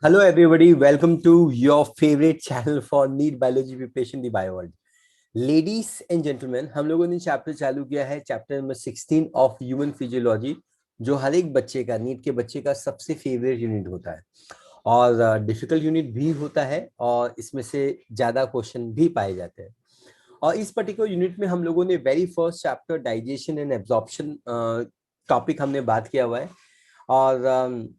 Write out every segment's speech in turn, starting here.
Hello, everybody. Welcome to your favorite channel for NEET Biology Preparation, the Bio World. Ladies and gentleman, हम लोगों ने chapter चालू किया है, chapter number 16 of human physiology, जो हर एक बच्चे का, नीट के बच्चे का सबसे फेवरेट यूनिट होता है और डिफिकल्ट यूनिट भी होता है और इसमें से ज्यादा क्वेश्चन भी पाए जाते हैं। और इस पर्टिकुलर यूनिट में हम लोगों ने very first chapter digestion and absorption topic हमने बात किया हुआ है। और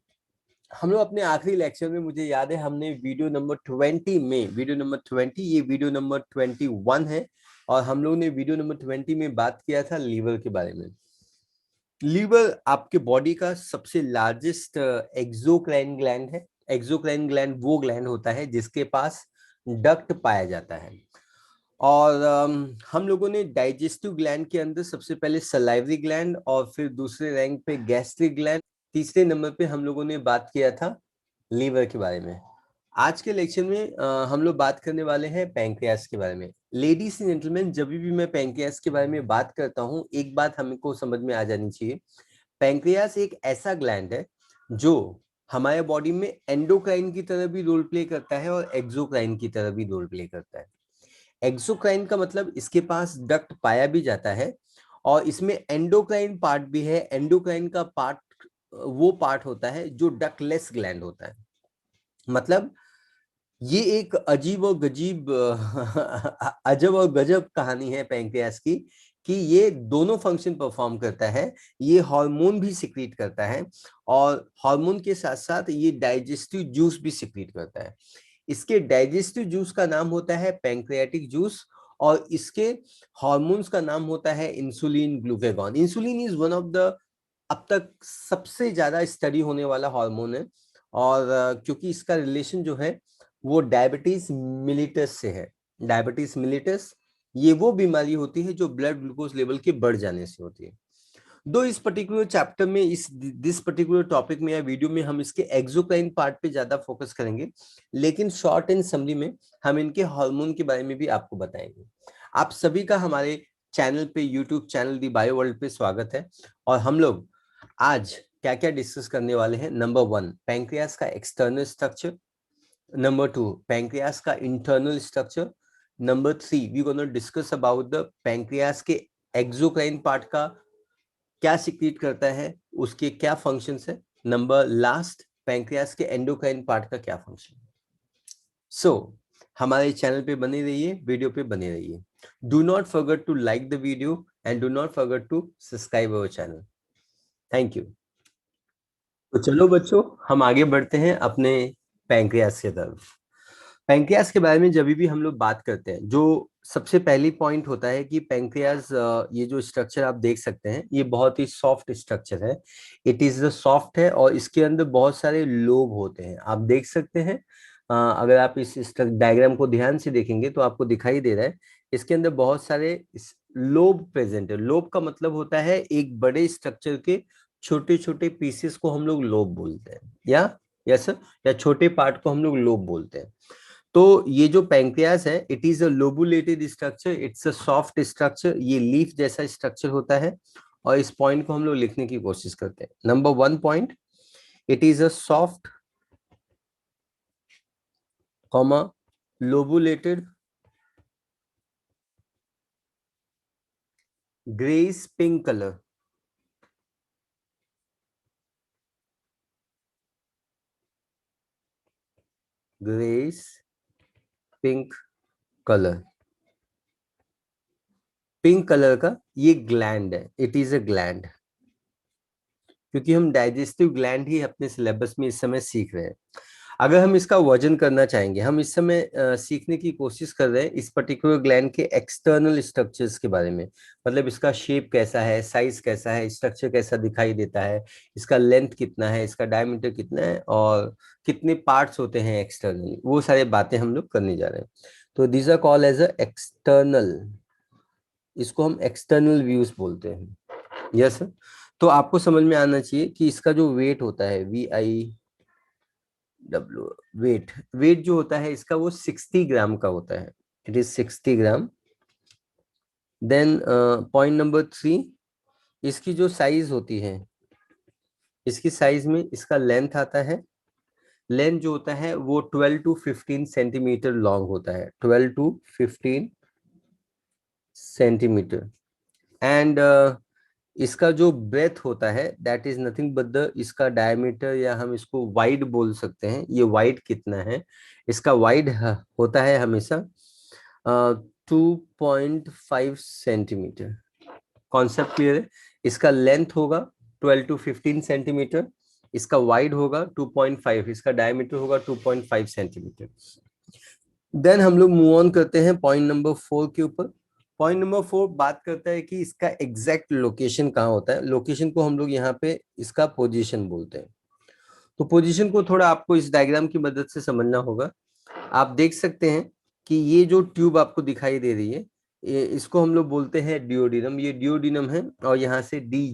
हम लोग अपने आखिरी लेक्चर में, मुझे याद है, हमने वीडियो नंबर 20 में, वीडियो नंबर 20, ये वीडियो नंबर 21 है, और हम लोग ने वीडियो नंबर 20 में बात किया था लीवर के बारे में। लीवर आपके बॉडी का सबसे लार्जेस्ट एक्सोक्राइन ग्लैंड है। एक्सोक्राइन ग्लैंड वो ग्लैंड होता है जिसके पास डक्ट पाया जाता है। और हम लोगों ने डाइजेस्टिव ग्लैंड के अंदर सबसे पहले सलाइवरी ग्लैंड, और फिर दूसरे रैंक पे गैस्ट्रिक ग्लैंड, तीसरे नंबर पे हम लोगों ने बात किया था लीवर के बारे में। आज के लेक्चर में हम लोग बात करने वाले हैं पैंक्रियास के बारे में। लेडीज एंड जेंटलमैन, जब भी मैं पैंक्रियास के बारे में बात करता हूं, एक बात हमको समझ में आ जानी चाहिए। पैंक्रियास एक ऐसा ग्लैंड है जो हमारे बॉडी में एंडोक्राइन की तरह भी रोल प्ले करता है और एक्सोक्राइन की तरह भी रोल प्ले करता है। एक्सोक्राइन का मतलब इसके पास डक्ट पाया भी जाता है और इसमें एंडोक्राइन पार्ट भी है। एंडोक्राइन का पार्ट वो पार्ट होता है जो डक्टलेस ग्लैंड होता है। मतलब ये एक अजीब और गजीब अजब और गजब कहानी है पैंक्रियास की, कि ये दोनों फंक्शन परफॉर्म करता है। ये हार्मोन भी सिक्रीट करता है और हार्मोन के साथ साथ ये डाइजेस्टिव जूस भी सिक्रीट करता है। इसके डाइजेस्टिव जूस का नाम होता है पैंक्रियाटिक जूस, और इसके हार्मोन्स का नाम होता है insulin, glucagon. Insulin is one of the अब तक सबसे ज्यादा स्टडी होने वाला हार्मोन है, और क्योंकि इसका रिलेशन जो है वो डायबिटीज मिलिटस से है। डायबिटीज मिलिटस ये वो बीमारी होती है जो ब्लड ग्लूकोज लेवल के बढ़ जाने से होती है। दो इस पर्टिकुलर चैप्टर में, इस दिस पर्टिकुलर टॉपिक में या वीडियो में हम इसके एक्सोक्राइन पार्ट पे ज्यादा फोकस करेंगे, लेकिन शॉर्ट एंड समरी में हम इनके हार्मोन के बारे में भी आपको बताएंगे। आप सभी का हमारे चैनल पे, यूट्यूब चैनल दी बायो वर्ल्ड पे स्वागत है। और हम लोग आज क्या क्या डिस्कस करने वाले हैं। नंबर 1, पैंक्रियास का एक्सटर्नल स्ट्रक्चर। नंबर 2, पैंक्रियास का internal structure. Number 3, we gonna discuss about the pancreas के एक्सोक्राइन पार्ट का क्या सिक्रीट करता है, उसके क्या फंक्शंस है। नंबर लास्ट, पैंक्रियास के एंडोक्राइन पार्ट का क्या फंक्शन है। सो हमारे चैनल पे बने रहिए, वीडियो पे बने रहिए। Do not forget to like the video and do not forget to subscribe our channel. Thank you. तो चलो बच्चों, हम आगे बढ़ते हैं अपने पैंक्रियास की तरफ। पैंक्रियास के बारे में जब भी हम लोग बात करते हैं, जो सबसे पहली पॉइंट होता है कि पैंक्रियास, ये जो स्ट्रक्चर आप देख सकते हैं, ये बहुत ही सॉफ्ट स्ट्रक्चर है। इट इज द सॉफ्ट है और इसके अंदर बहुत सारे लोब होते हैं, आप देख सकते हैं। अगर आप इस डायग्राम को ध्यान से देखेंगे तो आपको दिखाई दे रहा है, इसके अंदर बहुत सारे लोब प्रेजेंट है। लोब का मतलब होता है एक बड़े स्ट्रक्चर के छोटे छोटे पीसेस को हम लोग लोब बोलते हैं, या यस सर, या छोटे पार्ट को हम लोग लोब बोलते हैं। तो ये जो पैंक्रियास है, it is a lobulated structure, it's a soft structure, ये लीफ जैसा स्ट्रक्चर होता है। और इस पॉइंट को हम लोग लिखने की कोशिश करते हैं। Number 1 point, it is a soft comma lobulated greyish pink colour. Greyish pink colour, pink colour का ये ग्लैंड है, इट इज अ ग्लैंड। क्योंकि हम डाइजेस्टिव ग्लैंड ही अपने सिलेबस में इस समय सीख रहे हैं। अगर हम इसका वजन करना चाहेंगे, हम इस समय सीखने की कोशिश कर रहे हैं इस पर्टिकुलर ग्लैंड के एक्सटर्नल स्ट्रक्चर्स के बारे में। मतलब इसका शेप कैसा है, साइज कैसा है, स्ट्रक्चर कैसा दिखाई देता है, इसका लेंथ कितना है, इसका डायमीटर कितना है, और कितने पार्ट्स होते हैं एक्सटर्नली, वो सारी बातें हम लोग करने जा रहे हैं। तो this are called as a external, इसको हम एक्सटर्नल व्यूज बोलते हैं। यस। तो आपको समझ में आना चाहिए कि इसका जो वेट होता है, VIW, वेट, वेट जो होता है इसका वो 60 ग्राम का होता है। It is 60 gram. Then point number 3, इसकी जो साइज होती है, इसकी साइज में इसका लेंथ आता है लेंथ जो होता है वो 12 to 15 सेंटीमीटर लॉन्ग होता है, 12 to 15 सेंटीमीटर। एंड इसका जो ब्रेथ होता है that is nothing but the, इसका डायमीटर या हम इसको वाइड बोल सकते हैं, ये वाइड कितना है, इसका वाइड होता है हमेशा 2.5 सेंटीमीटर। कॉन्सेप्ट क्लियर है? इसका लेंथ होगा 12 to 15 सेंटीमीटर, इसका वाइड होगा 2.5, इसका डायमीटर होगा 2.5 सेंटीमीटर। देन हम लोग मूव ऑन करते हैं पॉइंट नंबर 4 के ऊपर। पॉइंट नंबर 4 बात करता है कि इसका एग्जैक्ट लोकेशन कहाँ होता है। लोकेशन को हम लोग यहाँ पे इसका पोजीशन बोलते हैं। तो पोजीशन को थोड़ा आपको इस डायग्राम की मदद से समझना होगा। आप देख सकते हैं कि ये जो ट्यूब आपको दिखाई दे रही है, इसको हम लोग बोलते हैं डिओडिनम, ये डिओडिनम है। और यहाँ से D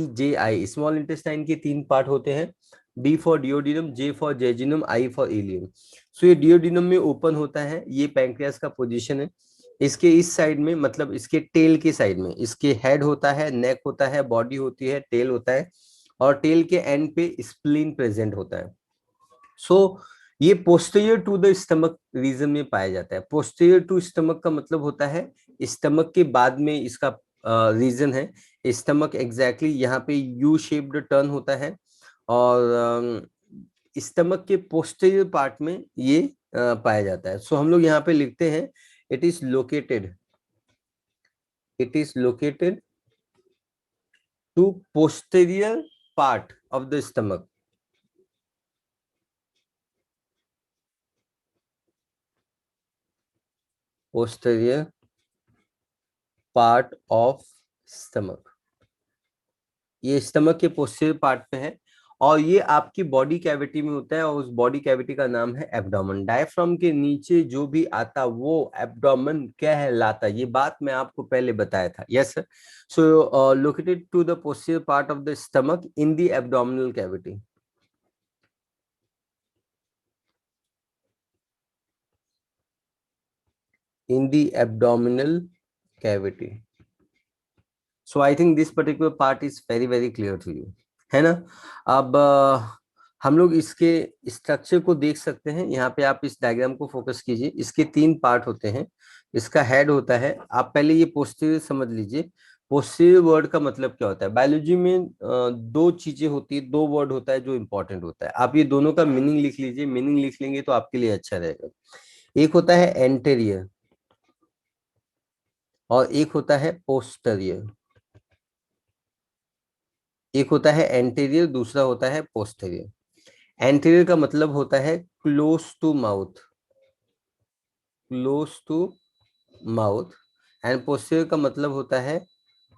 J I small intestine के 3 पार्ट होते हैं, D for duodenum, J for jejunum, I for ileum. So ये डिओडिनम में ओपन होता है, ये पैंक्रियास का पोजीशन है। इसके इस साइड में, मतलब इसके टेल के साइड में, इसके हेड होता है, नेक होता है, बॉडी होती है, टेल होता है, और टेल के एंड पे स्प्लीन प्रेजेंट होता है। सो ये posterior to the stomach region में पाया जाता है। पोस्टीरियर टू स्टमक का मतलब होता है स्टमक के बाद में इसका रीजन है। स्टमक एग्जैक्टली यहाँ पे यू शेप्ड टर्न होता है, और स्टमक के पोस्टीरियर पार्ट में ये पाया जाता है। सो हम लोग यहाँ पे लिखते हैं it is located to posterior part of the stomach. Posterior part of stomach, ये स्टमक के पोस्टीरियर पार्ट पे है, और ये आपकी बॉडी कैविटी में होता है, और उस बॉडी कैविटी का नाम है एब्डोमेन। डायफ्राम के नीचे जो भी आता वो एब्डोमेन कहलाता, ये बात मैं आपको पहले बताया था। Yes sir. So located to the posterior part of the stomach in the abdominal cavity. In the abdominal cavity. So I think this particular part is very clear to you, है ना। अब हम लोग इसके स्ट्रक्चर को देख सकते हैं। यहाँ पे आप इस डायग्राम को फोकस कीजिए। इसके 3 पार्ट होते हैं। इसका हेड होता है, आप पहले ये पोस्टीरियर समझ लीजिए। पोस्टीरियर वर्ड का मतलब क्या होता है? बायोलॉजी में 2 चीजें होती है, 2 वर्ड होता है जो इंपॉर्टेंट होता है। आप ये दोनों का मीनिंग लिख लीजिए, मीनिंग लिख लेंगे तो आपके लिए अच्छा रहेगा। एक होता है एंटेरियर और एक होता है पोस्टीरियर। एक होता है एंटीरियर, दूसरा होता है पोस्टीरियर। एंटीरियर का मतलब होता है close to mouth, close to mouth, and posterior का मतलब होता है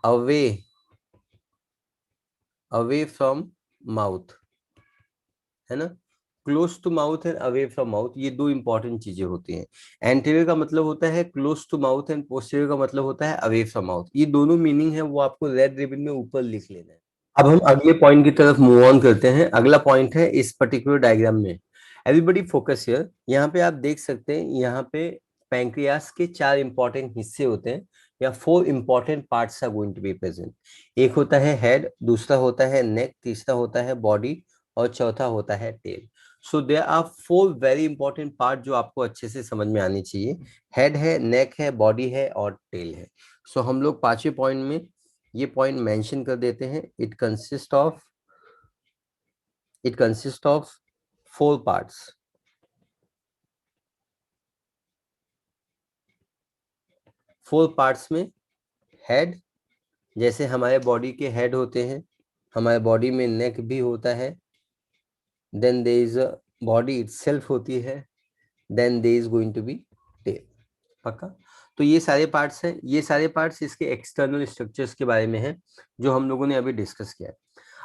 अवे, अवे फ्रॉम माउथ, है ना। Close to mouth and away from mouth, ये 2 इंपॉर्टेंट चीजें होती हैं। एंटीरियर का मतलब होता है close to mouth and posterior का मतलब होता है अवे फ्रॉम माउथ। ये दोनों मीनिंग है वो आपको रेड रिबन में ऊपर लिख लेना है। अब हम अगले पॉइंट की तरफ मूव ऑन करते हैं। अगला पॉइंट है इस पर्टिकुलर डायग्राम में, एवरीबॉडी फोकस हियर। यहाँ पे आप देख सकते हैं, यहाँ पे पैंक्रियास के 4 इंपॉर्टेंट हिस्से होते हैं, या 4 important parts are going to be present. एक होता है हेड, दूसरा होता है नेक, तीसरा होता है बॉडी, और चौथा होता है tail. So there are 4 very important part जो आपको अच्छे से समझ में आनी चाहिए। हेड है, नेक है, बॉडी है, और टेल है। सो हम लोग 5वें पॉइंट में ये पॉइंट मेंशन कर देते हैं। It consist of 4 parts. 4 parts में हेड, जैसे हमारे बॉडी के हेड होते हैं, हमारे बॉडी में नेक भी होता है, then there is a body itself होती है, then there is going to be tail. पक्का? तो ये सारे पार्ट्स हैं। ये सारे पार्ट्स इसके एक्सटर्नल स्ट्रक्चर्स के बारे में हैं जो हम लोगों ने अभी डिस्कस किया है।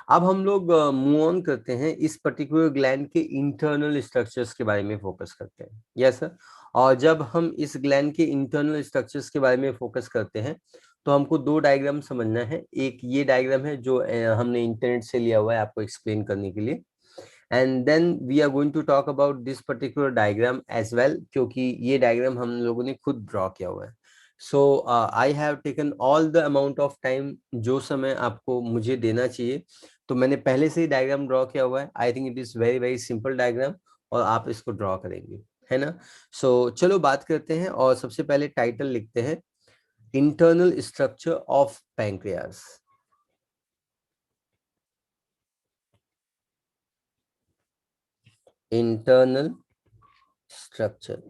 अब हम लोग मूव ऑन करते हैं, इस पर्टिकुलर ग्लैंड के इंटरनल स्ट्रक्चर्स के बारे में फोकस करते हैं। Yes sir. और जब हम इस ग्लैंड के इंटरनल स्ट्रक्चर्स के बारे में फोकस करते हैं तो हमको 2 डायग्राम समझना है। एक ये डायग्राम है जो हमने इंटरनेट से लिया हुआ है आपको एक्सप्लेन करने के लिए, and then we are going to talk about this particular diagram as well, क्योंकि ये डायग्राम हम लोगों ने खुद ड्रॉ किया हुआ है। So I have taken all the amount of time, जो समय आपको मुझे देना चाहिए तो मैंने पहले से ही डायग्राम ड्रॉ किया हुआ है, I think it is very very simple diagram, और आप इसको ड्रॉ करेंगे, है ना। सो चलो बात करते हैं, और सबसे पहले टाइटल लिखते हैं, internal structure of pancreas. Internal structure,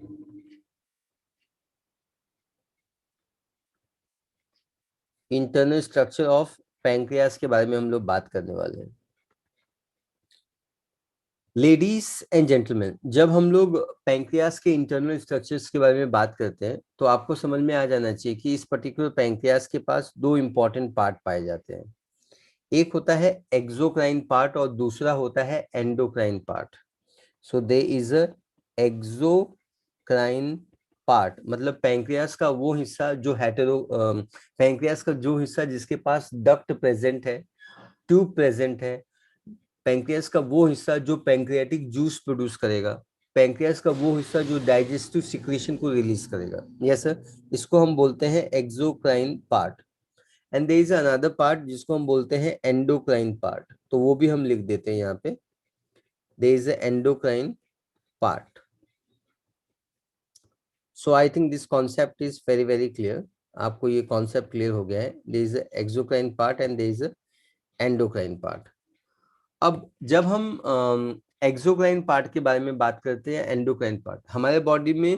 internal structure of pancreas के बारे में हम लोग बात करने वाले हैं। लेडीज एंड जेंटलमैन, जब हम लोग पैंक्रियास के इंटरनल स्ट्रक्चर्स के बारे में बात करते हैं तो आपको समझ में आ जाना चाहिए कि इस पर्टिकुलर पैंक्रियास के पास दो इंपॉर्टेंट पार्ट पाए जाते हैं। एक होता है एक्सोक्राइन पार्ट और दूसरा होता है endocrine part. So there is a exocrine part, मतलब पैंक्रियास का वो हिस्सा जो पैंक्रियास का जो हिस्सा जिसके पास डक्ट प्रेजेंट है, ट्यूब प्रेजेंट है, पैंक्रियास का वो हिस्सा जो पैंक्रियाटिक जूस प्रोड्यूस करेगा, पैंक्रियास का वो हिस्सा जो डाइजेस्टिव सिक्रीशन को रिलीज करेगा, यस सर, इसको हम बोलते हैं exocrine part. And there is another part जिसको हम बोलते हैं एंडोक्राइन पार्ट, तो वो भी हम लिख देते हैं यहाँ पे, there is endocrine part. So I think this concept is very very clear, आपको ये कॉन्सेप्ट क्लियर हो गया है। There is exocrine part and there is endocrine part. अब जब हम एक्सोक्राइन पार्ट के बारे में बात करते हैं, एंडोक्राइन पार्ट, हमारे बॉडी में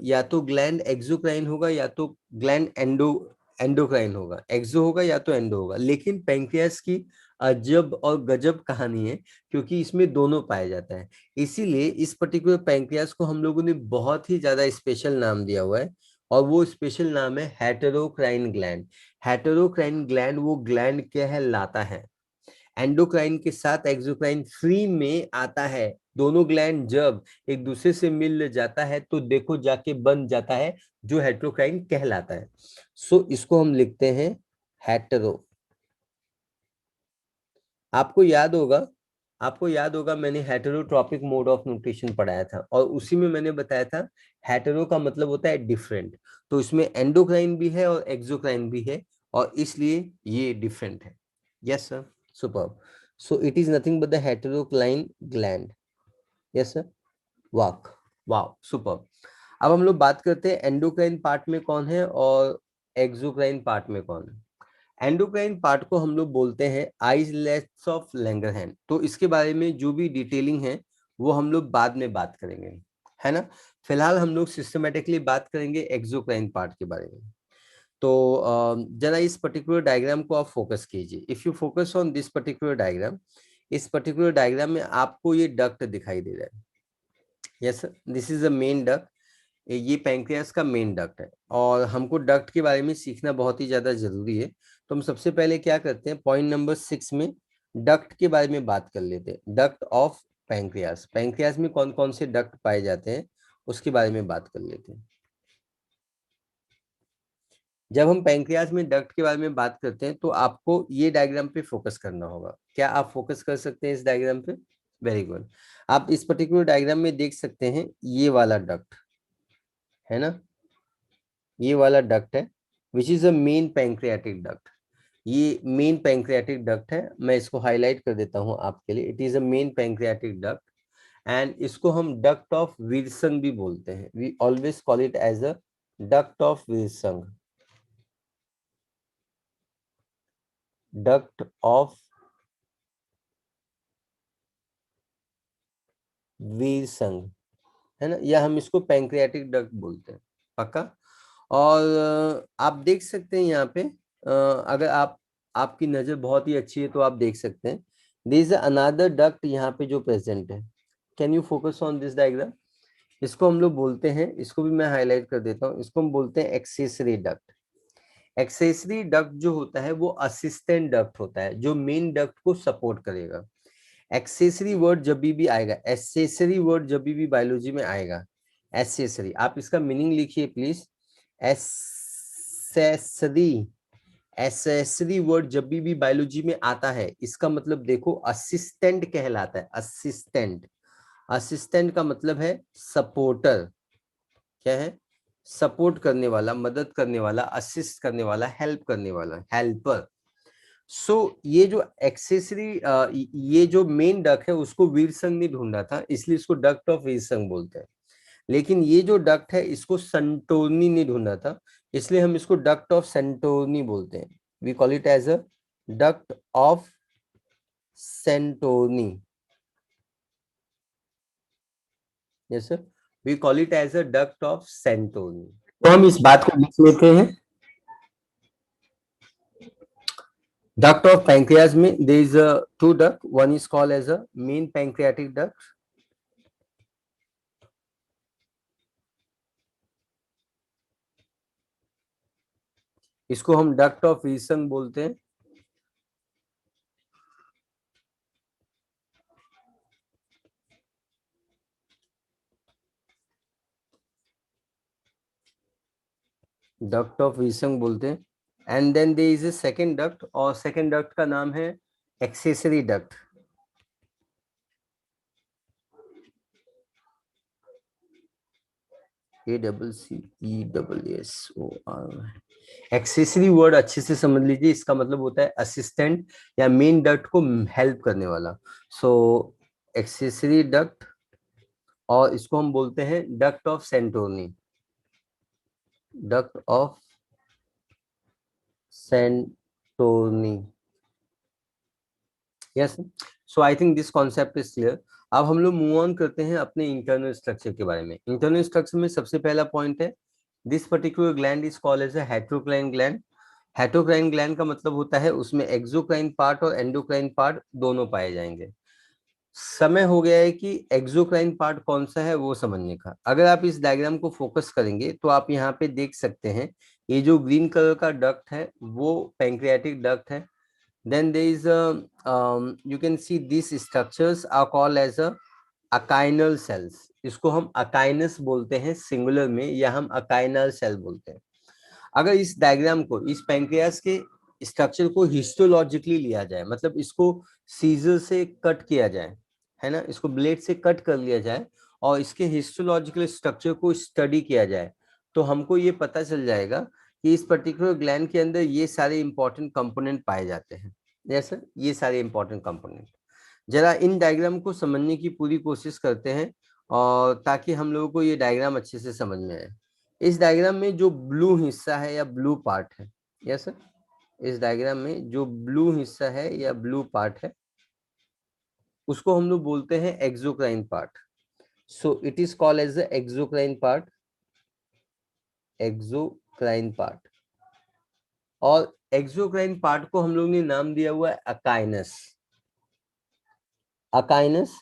या तो ग्लैंड एक्सोक्राइन होगा या तो ग्लैंड एंडोक्राइन होगा, एक्सो होगा या तो एंडो होगा, लेकिन पैंक्रियास की अजब और गजब कहानी है, क्योंकि इसमें दोनों पाया जाता है। इसीलिए इस पर्टिकुलर पैंक्रियास को हम लोगों ने बहुत ही ज्यादा स्पेशल नाम दिया हुआ है, और वो स्पेशल नाम है हेटेरोक्राइन ग्लैंड। हेटेरोक्राइन ग्लैंड वो ग्लैंड कहलाता है, एंडोक्राइन के साथ एक्सोक्राइन फ्री में आता है। दोनों ग्लैंड जब एक दूसरे से मिल जाता है तो देखो जाके बन जाता है जो हेटेरोक्राइन कहलाता है। सो इसको हम लिखते हैं हेटेरो। आपको याद होगा, मैंने हेटेरोट्रॉपिक मोड ऑफ न्यूट्रिशन पढ़ाया था, और उसी में मैंने बताया था हेटेरो का मतलब होता है डिफरेंट, तो इसमें एंडोक्राइन भी है और एक्सोक्राइन भी है, और इसलिए ये डिफरेंट है। Yes sir, superb. So it is nothing but the heterocrine gland. Yes sir, walk, wow, superb. अब हम लोग बात करते हैं एंडोक्राइन पार्ट में कौन है और एक्सोक्राइन पार्ट में कौन है। एंडोक्राइन पार्ट को हम लोग बोलते हैं आइसलेट्स ऑफ लैंगरहैंस, तो इसके बारे में जो भी डिटेलिंग है वो हम लोग बाद में बात करेंगे, है ना। फिलहाल हम लोग सिस्टमेटिकली बात करेंगे एक्सोक्राइन पार्ट के बारे में। तो जरा इस पर्टिकुलर डायग्राम को आप फोकस कीजिए, if you focus on this particular diagram, इस पर्टिकुलर डायग्राम में आपको ये डक्ट दिखाई दे रहा है। Yes, this is a main duct, ये पैंक्रियास का मेन डक्ट है, और हमको डक्ट के बारे में सीखना बहुत ही ज्यादा जरूरी है। तो हम सबसे पहले क्या करते हैं, पॉइंट नंबर 6 में डक्ट के बारे में बात कर लेते हैं। डक्ट ऑफ पैंक्रियास, पैंक्रियास में कौन कौन से डक्ट पाए जाते हैं उसके बारे में बात कर लेते हैं। जब हम पैंक्रियास में डक्ट के बारे में बात करते हैं तो आपको ये डायग्राम पे फोकस करना होगा। क्या आप फोकस कर सकते हैं इस डायग्राम पे? Very good. आप इस पर्टिकुलर डायग्राम में देख सकते हैं ये वाला डक्ट है ना, ये वाला डक्ट है which is a main pancreatic duct. ये मेन पैंक्रियाटिक डक्ट है, मैं इसको हाईलाइट कर देता हूं आपके लिए। It is a main pancreatic duct, and इसको हम डक्ट ऑफ विल्सन भी बोलते हैं। We always call it as a duct of Wilson, duct of Wilson, है ना, या हम इसको पैंक्रियाटिक डक्ट बोलते हैं, पक्का। और आप देख सकते हैं यहाँ पे, अगर आपकी नजर बहुत ही अच्छी है तो आप देख सकते हैं दिस इज अनदर डक्ट यहाँ पे जो प्रेजेंट है। Can you focus on this diagram? इसको हम लोग बोलते हैं, इसको भी मैं हाईलाइट कर देता हूँ, इसको हम बोलते हैं एक्सेसरी डक्ट। एक्सेसरी डक्ट जो होता है वो असिस्टेंट डक्ट होता है जो मेन डक्ट को सपोर्ट करेगा। एक्सेसरी वर्ड जब भी आएगा, एसेसरी वर्ड जब भी बायोलॉजी में आएगा, एसेसरी, आप इसका मीनिंग लिखिए प्लीज। एसेसरी, एसेसरी वर्ड जब भी बायोलॉजी में आता है इसका मतलब देखो असिस्टेंट कहलाता है। असिस्टेंट, असिस्टेंट का मतलब है सपोर्टर। क्या है? सपोर्ट करने वाला, मदद करने वाला, असिस्ट करने वाला, हेल्प करने वाला, हेल्पर। ये जो एक्सेसरी ये जो मेन डक्ट है उसको वीरसंग ने ढूंढा था, इसलिए इसको डक्ट ऑफ वीरसंग बोलते हैं। लेकिन ये जो डक्ट है इसको संटोरनी ने ढूंढा था, इसलिए हम इसको डक्ट ऑफ सेंटोरनी बोलते हैं। We call it as a duct of Santorini. Yes sir, we call it as a duct of Santorini. तो हम इस बात को लिख लेते हैं। Duct of pancreas में there is a two duct. One is called as a main pancreatic duct. इसको हम डक्ट ऑफ वीरसंग बोलते हैं। डक्ट ऑफ वीरसंग बोलते हैं। And then there is a second duct, और सेकंड डक्ट का नाम है accessory duct. ACCESSOR। Accessory word अच्छे से समझ लीजिए, इसका मतलब होता है असिस्टेंट या मेन डक्ट को हेल्प करने वाला। सो एक्सेसरी डक्ट, और इसको हम बोलते हैं duct of Santorini. Duct of Santorini. Yes, so I think this concept is clear. अब हम लोग मूव ऑन करते हैं अपने इंटरनल स्ट्रक्चर के बारे में। इंटरनल स्ट्रक्चर में सबसे पहला पॉइंट है, this particular gland is called as a heterocrine gland. Heterocrine gland का मतलब होता है उसमें एक्सोक्राइन पार्ट और एंडोक्राइन पार्ट दोनों पाए जाएंगे। समय हो गया है कि एक्सोक्राइन पार्ट कौन सा है वो समझने का। अगर आप इस डायग्राम को फोकस करेंगे तो आप यहाँ पे देख सकते हैं, ये जो ग्रीन कलर का डक्ट है वो पैंक्रियाटिक डक्ट है। Then there is you can see these structures are called as a akinal cells. इसको हम अकाइनस बोलते हैं सिंगुलर में, या हम अकाइनल सेल बोलते हैं। अगर इस डायग्राम को, इस पैंक्रियास के स्ट्रक्चर को हिस्टोलॉजिकली लिया जाए, मतलब इसको सीजर से कट किया जाए, है ना, इसको ब्लेड से कट कर लिया जाए और इसके हिस्टोलॉजिकल स्ट्रक्चर को स्टडी किया जाए, तो हमको ये पता चल जाएगा कि इस पर्टिकुलर ग्लैंड के अंदर ये सारे इंपॉर्टेंट कंपोनेंट पाए जाते हैं। यस सर, ये सारे इंपॉर्टेंट कंपोनेंट। जरा इन डायग्राम को समझने की पूरी कोशिश करते हैं, और ताकि हम लोगों को ये डायग्राम अच्छे से समझ में आए। इस डायग्राम में जो ब्लू हिस्सा है या ब्लू पार्ट है, यस सर, इस डायग्राम में जो ब्लू हिस्सा है या ब्लू पार्ट है उसको हम लोग बोलते हैं exocrine part. So it is called as the exocrine part. Exocrine part, और एक्सोक्राइन पार्ट को हम लोग ने नाम दिया हुआ है अकाइनस। अकाइनस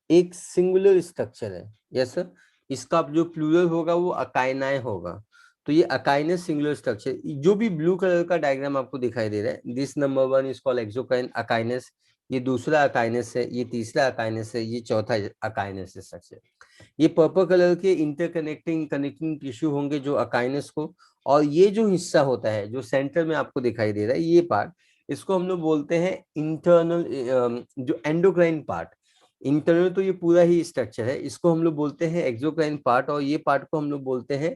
एक सिंगुलर स्ट्रक्चर है। यस सर, इसका जो प्लूरल होगा वो अकाइनाई होगा। तो ये अकाइनस सिंगुलर स्ट्रक्चर, जो भी ब्लू कलर का डायग्राम आपको दिखाई दे रहा है, this number 1 is called exocrine acinus, ये दूसरा अकाइनस है, ये तीसरा अकाइनस है, ये चौथा अकाइनस स्ट्रक्चर। ये पर्पल कलर के इंटरकनेक्टिंग कनेक्टिंग टिश्यू होंगे जो अकाइनस को, और ये जो हिस्सा होता है जो सेंटर में आपको दिखाई दे रहा है ये पार्ट, इसको हम लोग बोलते हैं इंटरनल, जो एंडोक्राइन पार्ट। इंटरनल तो ये पूरा ही स्ट्रक्चर है, इसको हम लोग बोलते हैं एक्सोक्राइन पार्ट, और ये पार्ट को हम लोग बोलते हैं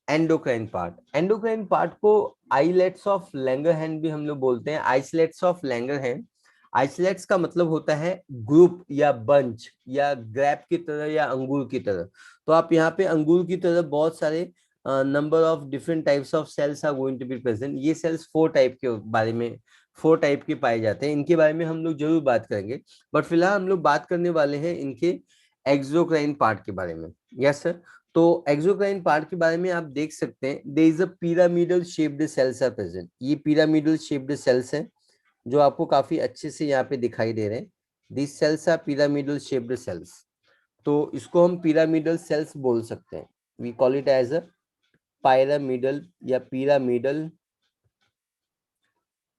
एंडोक्राइन पार्ट। एंडोक्राइन पार्ट को आइलेट्स ऑफ लैंगरहैंस भी हम लोग बोलते हैं, आइसोलेट्स ऑफ लैंगरहैंस। आइसोलेट्स का मतलब होता है ग्रुप या बंच या ग्रैप की तरह या अंगूर की तरह। तो आप यहाँ पे अंगूर की तरह बहुत सारे number of different types of cells are going to be present. ये सेल्स 4 टाइप के पाए जाते हैं, इनके बारे में हम लोग जरूर बात करेंगे, बट फिलहाल हम लोग बात करने वाले हैं इनके एक्सोक्राइन पार्ट के बारे में। यस सर, तो एक्सोक्राइन पार्ट के बारे में आप देख सकते हैं, there is a pyramidal shaped cells are present. ये पिरामिडल शेप्ड सेल्स हैं जो आपको काफी अच्छे से यहाँ पे दिखाई दे रहे हैं। This cells are pyramidal shaped cells, तो इसको हम पिरामिडल सेल्स बोल सकते हैं। We call it as a pyramidal या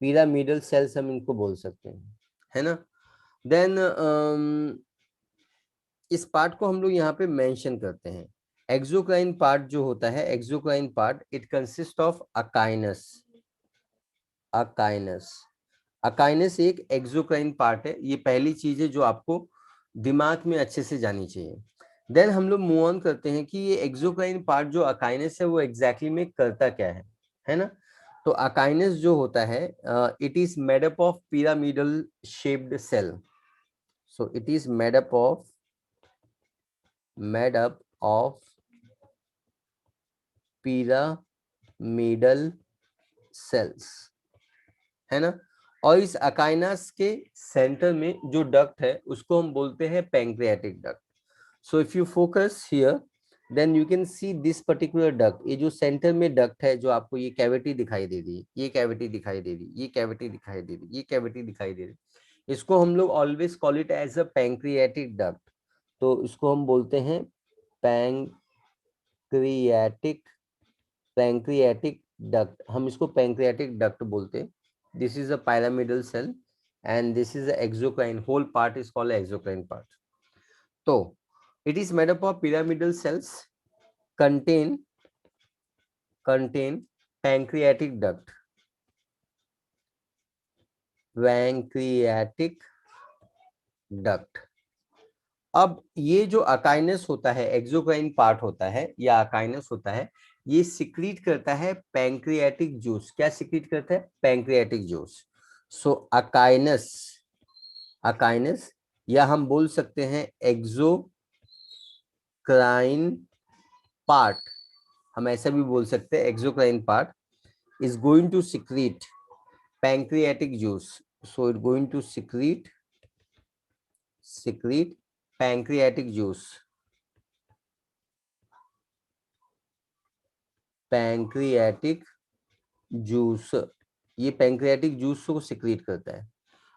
पिरामिडल सेल्स हम इनको बोल सकते हैं, है ना। देन इस पार्ट को हम लोग यहाँ पे मेंशन करते हैं। एक्सोक्राइन पार्ट जो होता है, exocrine part it consist of acinus. Acinus, acinus एक एक्सोक्राइन पार्ट है, ये पहली चीज है जो आपको दिमाग में अच्छे से जानी चाहिए। देन हम लोग मूव ऑन करते हैं कि ये एक्सोक्राइन पार्ट जो अकाइनस है वो एग्जैक्टली में करता क्या है ना। तो अकाइनस जो होता है, it is made up of pyramidal shaped cell. So it is made up of pyramidal cells, है ना. और इस अकाइनस के सेंटर में जो डक्ट है उसको हम बोलते हैं pancreatic duct. So if you focus here then you can see this particular duct. ये जो सेंटर में डक्ट है, जो आपको ये कैविटी दिखाई दे रही है, ये कैविटी दिखाई दे रही है, ये कैविटी दिखाई दे रही है, ये कैविटी दिखाई दे रही है, इसको हम लोग always call it as a pancreatic duct. तो इसको हम बोलते हैं पैंक्रियाटिक पैंक्रियाटिक डक्ट. हम इसको पैंक्रियाटिक डक्ट बोलते हैं. This is a pyramidal cell and this is the exocrine. Whole part is called exocrine part. So it is made up of pyramidal cells, contain pancreatic duct. Pancreatic duct. अब ये जो अकाइनस होता है, exocrine part होता है या अकाइनस होता है, ये सिक्रीट करता है पैंक्रियाटिक जूस. क्या सिक्रीट करता है? Pancreatic juice. सो अकाइनस या हम बोल सकते हैं एक्सोक्राइन पार्ट, हम ऐसा भी बोल सकते हैं exocrine part is going to secrete pancreatic juice. So it's going to secrete pancreatic juice. Pancreatic juice, ये पैंक्रियाटिक जूस को सिक्रीट करता है.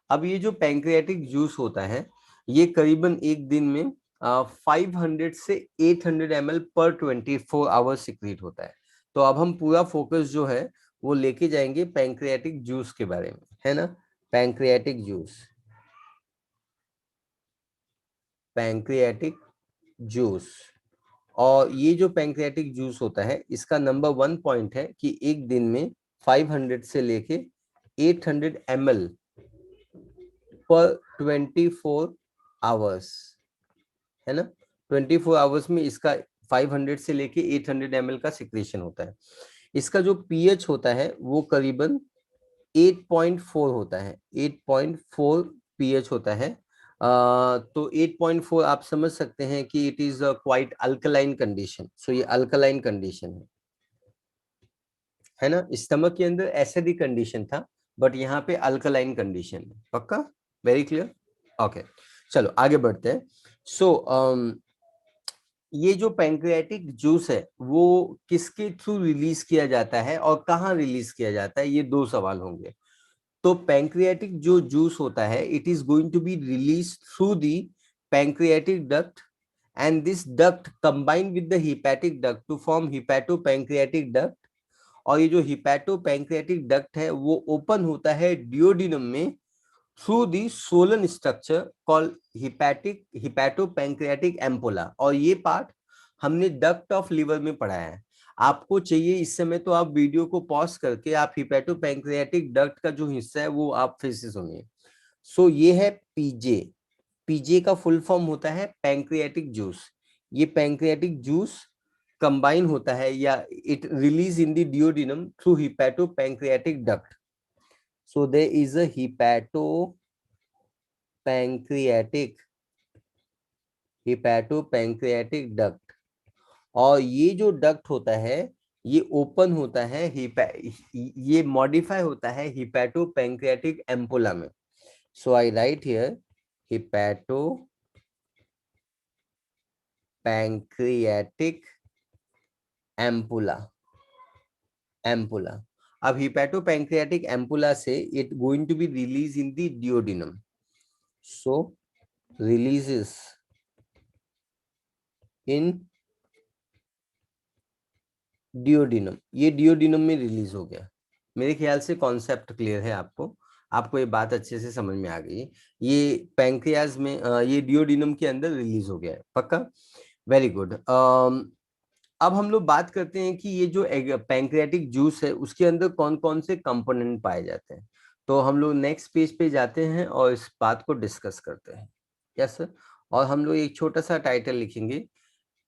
अब ये जो पैंक्रियाटिक जूस होता है, ये करीबन एक दिन में 500 से 800 ml पर 24 आवर्स सिक्रीट होता है. तो अब हम पूरा फोकस जो है वो लेके जाएंगे पैंक्रियाटिक जूस के बारे में, है ना. Pancreatic juice. और ये जो पैंक्रियाटिक जूस होता है, इसका नंबर 1 पॉइंट है कि एक दिन में 500 से लेके 800 ml पर 24 आवर्स, है ना. 24 आवर्स में इसका 500 से लेके 800 ml का सिक्रेशन होता है. इसका जो पीएच होता है वो करीबन 8.4 होता है. 8.4 पीएच होता है. तो 8.4 आप समझ सकते हैं कि it is quite alkaline condition. So ये अल्कलाइन कंडीशन है ना. स्टमक के अंदर एसिडिक कंडीशन था, बट यहाँ पे अल्कलाइन कंडीशन है. पक्का? Very clear. ओके, चलो आगे बढ़ते हैं. सो ये जो पैंक्रियाटिक जूस है वो किसके थ्रू रिलीज किया जाता है और कहाँ रिलीज किया जाता है, ये दो सवाल होंगे. तो पैंक्रियाटिक जो जूस होता है, it is going to be release through the pancreatic duct, and this duct combine with the hepatic duct to form hepatopancreatic duct. और ये जो हिपैटोपैंक्रियाटिक डक्ट है वो ओपन होता है डियोडिनम में through the swollen structure called hepatopancreatic ampulla. और ये पार्ट हमने डक्ट ऑफ लिवर में पढ़ा है. आपको चाहिए इस समय तो आप वीडियो को पॉज करके आप हिपैटोपैंक्रियाटिक डक्ट का जो हिस्सा है वो आप फिर से सुनिए. सो ये है पीजे. पीजे का फुल फॉर्म होता है पैंक्रियाटिक जूस. ये पैंक्रियाटिक जूस कंबाइन होता है या it release in the duodenum through hepatopancreatic duct. So there is a hepatopancreatic duct. और ये जो डक्ट होता है ये ओपन होता है ये मॉडिफाई होता है हिपैटोपैंक्रियाटिक एम्पोला में. So I write here hepatopancreatic ampulla. अब हिपैटोपैंक्रियाटिक एम्पोला से it going to be release in the duodenum. So releases in duodenum. ये डियोडिनम में रिलीज हो गया. मेरे ख्याल से कॉन्सेप्ट क्लियर है आपको ये बात अच्छे से समझ में आ गई. ये पैंक्रियाज में ये डियोडिनम के अंदर रिलीज हो गया है. पक्का? Very good. अब हम लोग बात करते हैं कि ये जो पैंक्रियाटिक जूस है उसके अंदर कौन कौन से कंपोनेंट पाए जाते हैं. तो हम लोग नेक्स्ट पेज पे जाते हैं और इस बात को डिस्कस करते हैं. Yes sir. और हम लोग एक छोटा सा टाइटल लिखेंगे,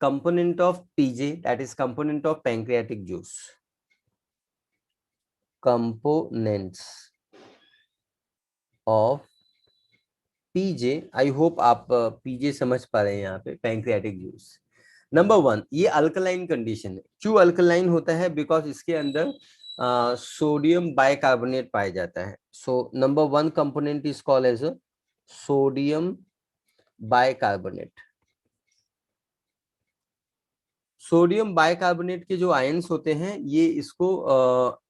component of PJ, that is component of pancreatic juice. Components of PJ, I hope आप पीजे समझ पा रहे हैं यहाँ पे, पैंक्रियाटिक जूस। नंबर 1, ये अल्कलाइन कंडीशन है। क्यों अल्कलाइन होता है? बिकॉज इसके अंदर सोडियम बाइकार्बोनेट पाया जाता है। So number 1 component is called as sodium bicarbonate. Sodium bicarbonate के जो आयंस होते हैं ये इसको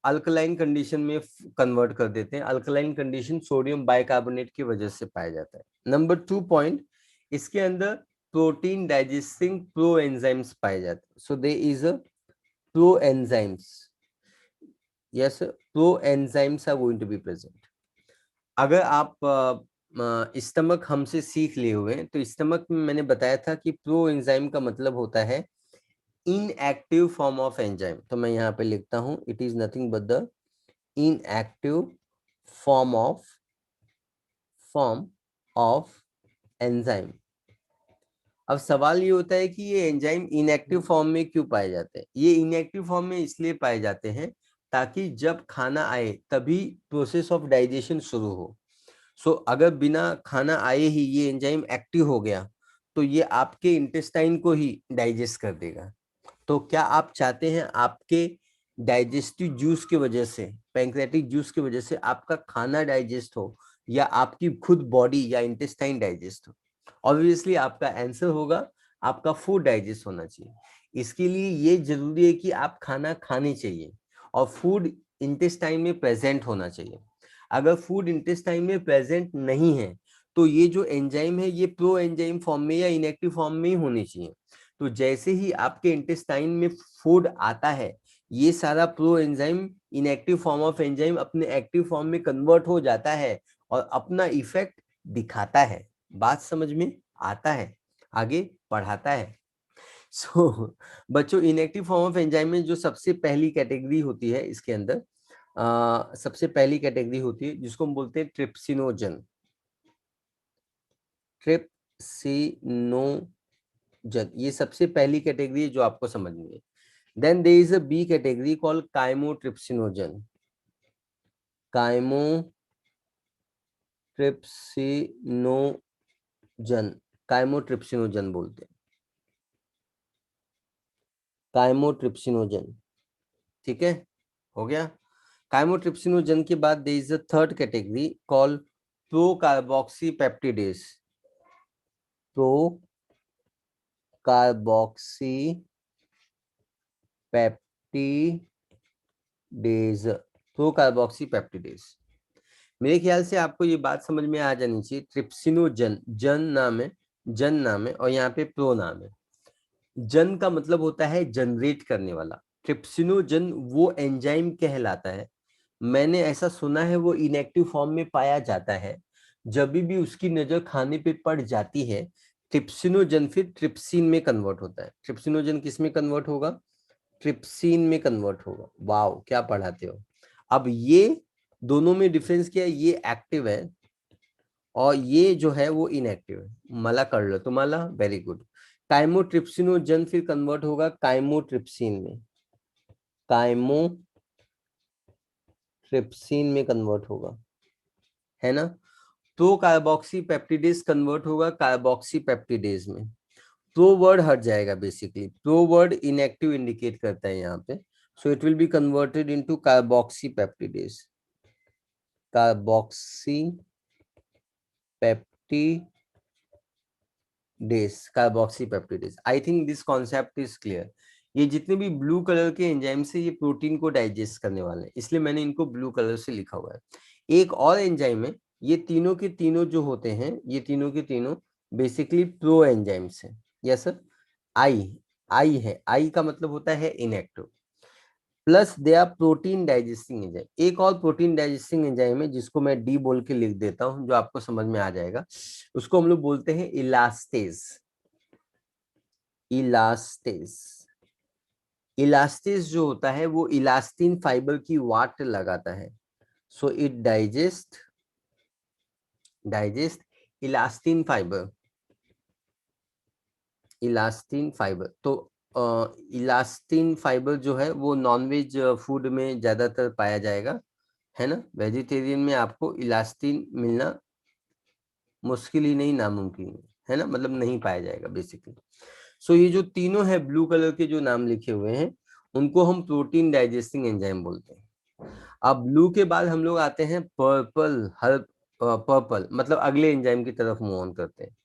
अल्कलाइन कंडीशन में कन्वर्ट कर देते हैं। अल्कलाइन कंडीशन सोडियम बाइकार्बोनेट की वजह से पाया जाता है। नंबर 2 पॉइंट, इसके अंदर प्रोटीन डाइजेस्टिंग प्रो एंजाइम्स पाए जाते हैं। So they is a pro enzymes, yes, pro enzymes are going to be present. अगर आप स्टमक हमसे सीख लिए हुए हैं तो स्टमक में मैंने बताया था कि प्रो एंजाइम का मतलब होता है इनएक्टिव फॉर्म ऑफ एंजाइम। तो मैं यहाँ पे लिखता हूं, it is nothing but the inactive form of enzyme. अब सवाल ये होता है कि ये एंजाइम इनएक्टिव फॉर्म में क्यों पाए जाते हैं? ये इनएक्टिव फॉर्म में इसलिए पाए जाते हैं ताकि जब खाना आए तभी प्रोसेस ऑफ डाइजेशन शुरू हो। सो अगर बिना खाना आए ही ये एंजाइम एक्टिव हो गया तो ये आपके इंटेस्टाइन को ही डाइजेस्ट कर देगा। तो क्या आप चाहते हैं आपके डाइजेस्टिव जूस की वजह से, पैंक्रियाटिक जूस की वजह से आपका खाना डाइजेस्ट हो या आपकी खुद बॉडी या इंटेस्टाइन डाइजेस्ट हो? ऑब्वियसली आपका आंसर होगा आपका फूड डाइजेस्ट होना चाहिए। इसके लिए ये जरूरी है कि आप खाना खाने चाहिए और फूड इंटेस्टाइन में प्रेजेंट होना चाहिए। अगर फूड इंटेस्टाइन में प्रेजेंट नहीं है तो ये जो एंजाइम है ये प्रो एंजाइम फॉर्म में या इनएक्टिव फॉर्म में ही होनी चाहिए। तो जैसे ही आपके इंटेस्टाइन में फूड आता है ये सारा pro enzyme inactive form of enzyme अपने एक्टिव फॉर्म में कन्वर्ट हो जाता है और अपना इफेक्ट दिखाता है। बात समझ में आता है? आगे पढ़ाता है। बच्चों, इनएक्टिव फॉर्म ऑफ एंजाइम में जो सबसे पहली कैटेगरी होती है इसके अंदर सबसे पहली कैटेगरी होती है जिसको हम बोलते हैं ट्रिप्सिनोजन। ट्रिप्सिनोजन ये सबसे पहली कैटेगरी है जो आपको समझनी है। Then there is a B category called chymotrypsinogen. Chymotrypsinogen बोलते हैं, काइमोट्रिप्सिनोजन। ठीक है, हो गया। काइमोट्रिप्सिनोजन के बाद there is a third category called procarboxypeptidase. Procarboxypeptidase, procarboxypeptidase. मेरे ख्याल से आपको ये बात समझ में आ जानी चाहिए। ट्रिप्सिनोजन, जन नाम है और यहाँ पे प्रो नाम है। जन का मतलब होता है जनरेट करने वाला। ट्रिप्सिनोजन वो एंजाइम कहलाता है, मैंने ऐसा सुना है वो इनएक्टिव फॉर्म में पाया जाता है। जब भी उसकी नजर खाने पे पड़ जाती है ट्रिप्सिनोजन फिर ट्रिप्सिन में कन्वर्ट होता है। ट्रिप्सिनोजन किस में कन्वर्ट होगा? ट्रिप्सिन में कन्वर्ट होगा। वाओ, क्या पढ़ाते हो। अब ये दोनों में डिफरेंस क्या है? ये एक्टिव है और ये जो है वो इनएक्टिव है। मला कर लो तो मला, वेरी गुड। काइमोट्रिप्सिनोजन फिर कन्वर्ट होगा काइमोट्रिप्सिन में, काइमोट्रिप्सिन में कन्वर्ट होगा, है ना। तो कार्बोक्सी पेप्टिडेज कन्वर्ट होगा कार्बोक्सी पेप्टिडेज में। प्रो वर्ड हट जाएगा, basically pro word inactive indicate करता है यहाँ पे। So it will be converted into carboxy peptidase, carboxy peptidase, carboxy peptidase. I think this concept is clear. ये जितने भी ब्लू कलर के एंजाइम से ये प्रोटीन को डाइजेस्ट करने वाले हैं, इसलिए मैंने इनको ब्लू कलर से लिखा हुआ है। एक और एंजाइम है, ये तीनों के तीनों जो होते हैं ये तीनों के तीनों बेसिकली प्रो एंजाइम्स हैं। यस सर, आई है, आई का मतलब होता है inactive, plus they are protein digesting enzyme. एक और प्रोटीन डाइजेस्टिंग एंजाइम है जिसको मैं डी बोल के लिख देता हूं जो आपको समझ में आ जाएगा। उसको हम लोग बोलते हैं इलास्टेज। इलास्टेज, इलास्टेज जो होता है वो इलास्टिन फाइबर की वाट लगाता है। So it digest elastin fibre, elastin fibre. तो इलास्टिन फाइबर जो है वो नॉनवेज फूड में ज्यादातर पाया जाएगा। है ना। वेजिटेरियन में आपको इलास्टिन मिलना मुश्किल ही नहीं नामुमकिन है ना, मतलब नहीं पाया जाएगा बेसिकली। सो ये जो तीनों है ब्लू कलर के जो नाम लिखे हुए हैं उनको हम प्रोटीन डाइजेस्टिंग एंजाइम बोलते हैं। अब ब्लू के बाद हम लोग आते हैं पर्पल, हर पर्पल मतलब अगले एंजाइम की तरफ मूव ऑन करते हैं।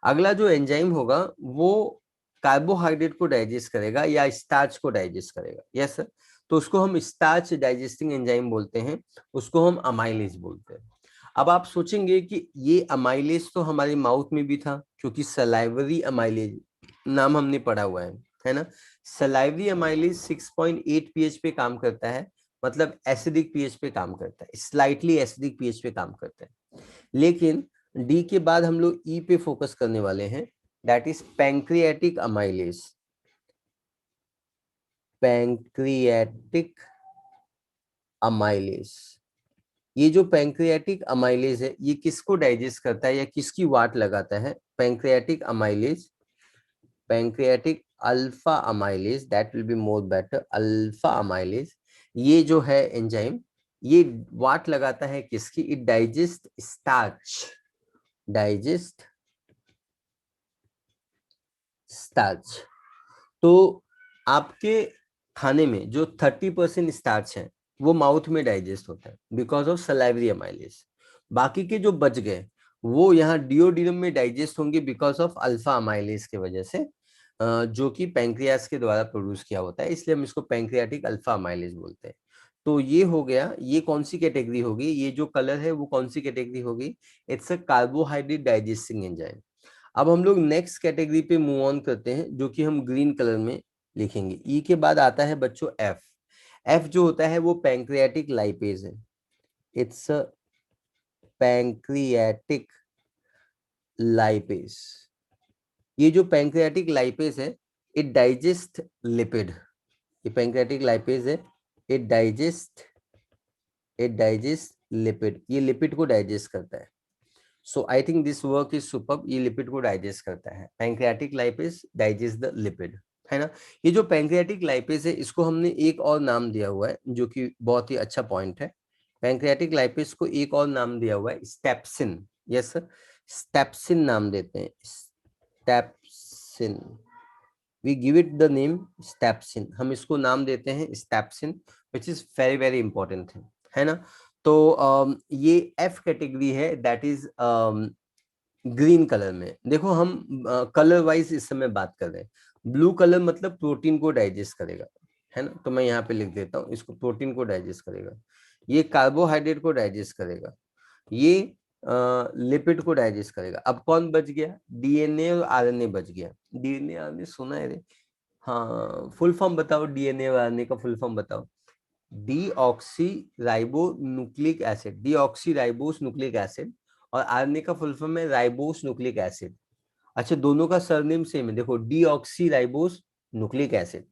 अगला जो एंजाइम होगा वो कार्बोहाइड्रेट को डाइजेस्ट करेगा या स्टार्च को डाइजेस्ट करेगा। यस सर, तो उसको हम स्टार्च डाइजेस्टिंग एंजाइम बोलते हैं, उसको हम अमाइलेज बोलते हैं। अब आप सोचेंगे कि ये अमाइलेज तो हमारे माउथ में भी था, क्योंकि सलाइवरी अमाइलेज नाम हमने पढ़ा हुआ है ना। सलाइवरी अमाइलेज 6.8 पीएच पे काम करता है, मतलब एसिडिक पीएच पे काम करता है, स्लाइटली एसिडिक पीएच पे काम करता है। लेकिन डी के बाद हम लोग ई पे फोकस करने वाले हैं, that is pancreatic amylase. Pancreatic amylase, ये जो पैंक्रियाटिक अमाइलेज है ये किसको डाइजेस्ट करता है या किसकी वाट लगाता है? Pancreatic amylase, pancreatic alpha amylase, that will be more better, alpha amylase. ये जो है एंजाइम ये वाट लगाता है किसकी? It digest starch, digest starch. तो आपके खाने में जो 30% स्टार्च है वो माउथ में डाइजेस्ट होता है बिकॉज ऑफ सलाइवरी अमाइलेज। बाकी के जो बच गए वो यहाँ डिओडिनम में डाइजेस्ट होंगे बिकॉज ऑफ अल्फा अमाइलेज के वजह से, जो कि पैंक्रियास के द्वारा प्रोड्यूस किया होता है, इसलिए हम इसको पैंक्रियाटिक अल्फा अमाइलेज बोलते हैं। तो ये हो गया, ये कौन सी कैटेगरी होगी? ये जो कलर है वो कौन सी कैटेगरी होगी? It's a carbohydrate digesting enzyme. अब हम लोग नेक्स्ट कैटेगरी पे मूव ऑन करते हैं जो कि हम ग्रीन कलर में लिखेंगे। ई के बाद आता है बच्चों एफ। एफ जो होता है वो पैंक्रियाटिक लाइपेज है। It's pancreatic lipase. ये जो पैंक्रियाटिक लाइपेज है इट डाइजेस्ट लिपिड। ये पैंक्रियाटिक लाइपेज है, इट डाइजेस्ट लिपिड, ये लिपिड को डाइजेस्ट करता है। So I think this work is superb. ये लिपिड को डाइजेस्ट करता है, pancreatic lipase digest the lipid, है ना। ये जो पैंक्रियाटिक लाइपेज है इसको हमने एक और नाम दिया हुआ है जो कि बहुत ही अच्छा पॉइंट है। पैंक्रियाटिक लाइपेज को एक और नाम दिया हुआ है स्टेप्सिन। यस सर, स्टेप्सिन नाम देते हैं, steapsin. We give it the name steapsin, हम इसको नाम देते हैं steapsin, which is very very important thing, है ना। तो ये एफ कैटेगरी है, दैट इज ग्रीन कलर में। देखो हम कलर वाइज इस समय बात कर रहे हैं। ब्लू कलर मतलब प्रोटीन को डाइजेस्ट करेगा, है ना, तो मैं यहाँ पे लिख देता हूँ इसको, प्रोटीन को डाइजेस्ट करेगा। ये कार्बोहाइड्रेट को डाइजेस्ट करेगा, ये लिपिड को डाइजेस्ट करेगा। अब कौन बच गया? डीएनए और आरएनए बच गया। डीएनए आरएनए सुना है रे? हाँ, फुल फॉर्म बताओ, डीएनए और आरएनए का फुल फॉर्म बताओ। Deoxy ribo nucleic acid, deoxy ribose nucleic acid, और आरएनए का फुल फॉर्म है राइबोस न्यूक्लिक एसिड। अच्छा, दोनों का सरनेम सेम है, देखो deoxy ribose nucleic acid,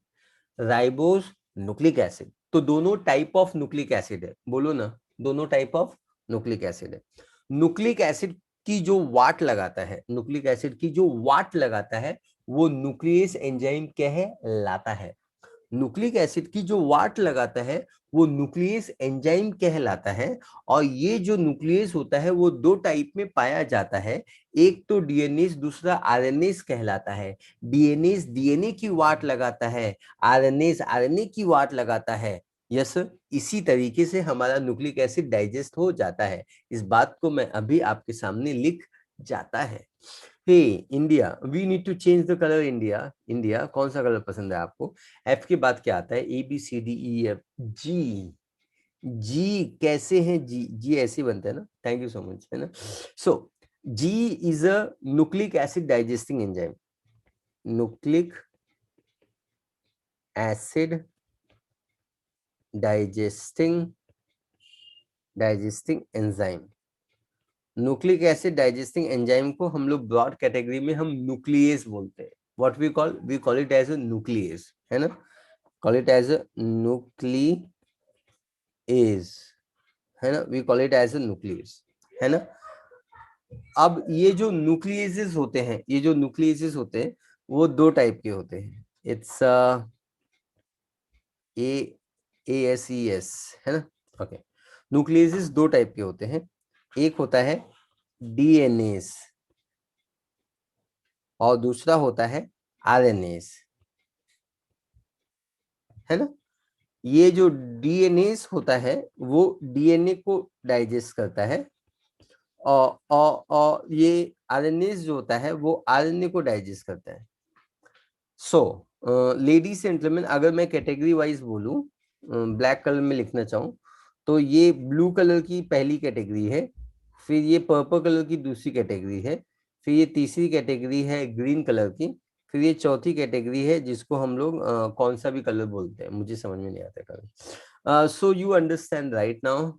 ribose nucleic acid, तो दोनों टाइप ऑफ न्यूक्लिक एसिड है, बोलो ना, दोनों टाइप ऑफ न्यूक्लिक एसिड है। न्यूक्लिक एसिड की जो वाट लगाता है, न्यूक्लिक एसिड की जो वाट लगाता है वो न्यूक्लियस एंजाइम कहलाता है। न्यूक्लिक एसिड की जो वाट लगाता है वो न्यूक्लियस एंजाइम कहलाता है। और ये जो न्यूक्लियस होता है वो दो टाइप में पाया जाता है, एक तो डीएनएस, दूसरा आरएनएस कहलाता है। डीएनएस डीएनए की वाट लगाता है, आरएनएस आरएनए की वाट लगाता है। यस, इसी तरीके से हमारा न्यूक्लिक एसिड डाइजेस्ट हो जाता है। इस बात को मैं अभी आपके सामने लिख जाता है। Hey India, we need to change the colour. India, India कौन सा कलर पसंद है आपको? एफ के बाद क्या आता है? A B C D E F G. जी कैसे हैं? जी, जी ऐसे बनता है ना, थैंक यू सो मच, है ना। So G is a nucleic acid digesting enzyme, nucleic acid digesting enzyme. Nucleic acid digesting enzyme को हम लोग ब्रॉड कैटेगरी में हम न्यूक्लियस बोलते हैं। What we call it as a nucleus, है ना, call it as a nucleus, है ना, we call it as a nucleus, है ना। अब ये जो न्यूक्लियसेस होते हैं, ये जो न्यूक्लियसेस होते हैं वो दो टाइप के होते हैं। It's A S E S, है ना, ओके। न्यूक्लियस दो टाइप के होते हैं, एक होता है डीएनएस और दूसरा होता है आरएनएस, है ना। ये जो डीएनएस होता है वो डीएनए को डाइजेस्ट करता है और ये आरएनएस जो होता है वो आरएनए को डाइजेस्ट करता है। सो लेडीज एंड जेंटलमैन, अगर मैं कैटेगरी वाइज बोलूं, ब्लैक कलर में लिखना चाहूं, तो ये ब्लू कलर की पहली कैटेगरी है, फिर ये पर्पल कलर की दूसरी कैटेगरी है, फिर ये तीसरी कैटेगरी है ग्रीन कलर की, फिर ये चौथी कैटेगरी है जिसको हम लोग कौन सा भी कलर बोलते हैं, मुझे समझ में नहीं आता colour. So you understand right now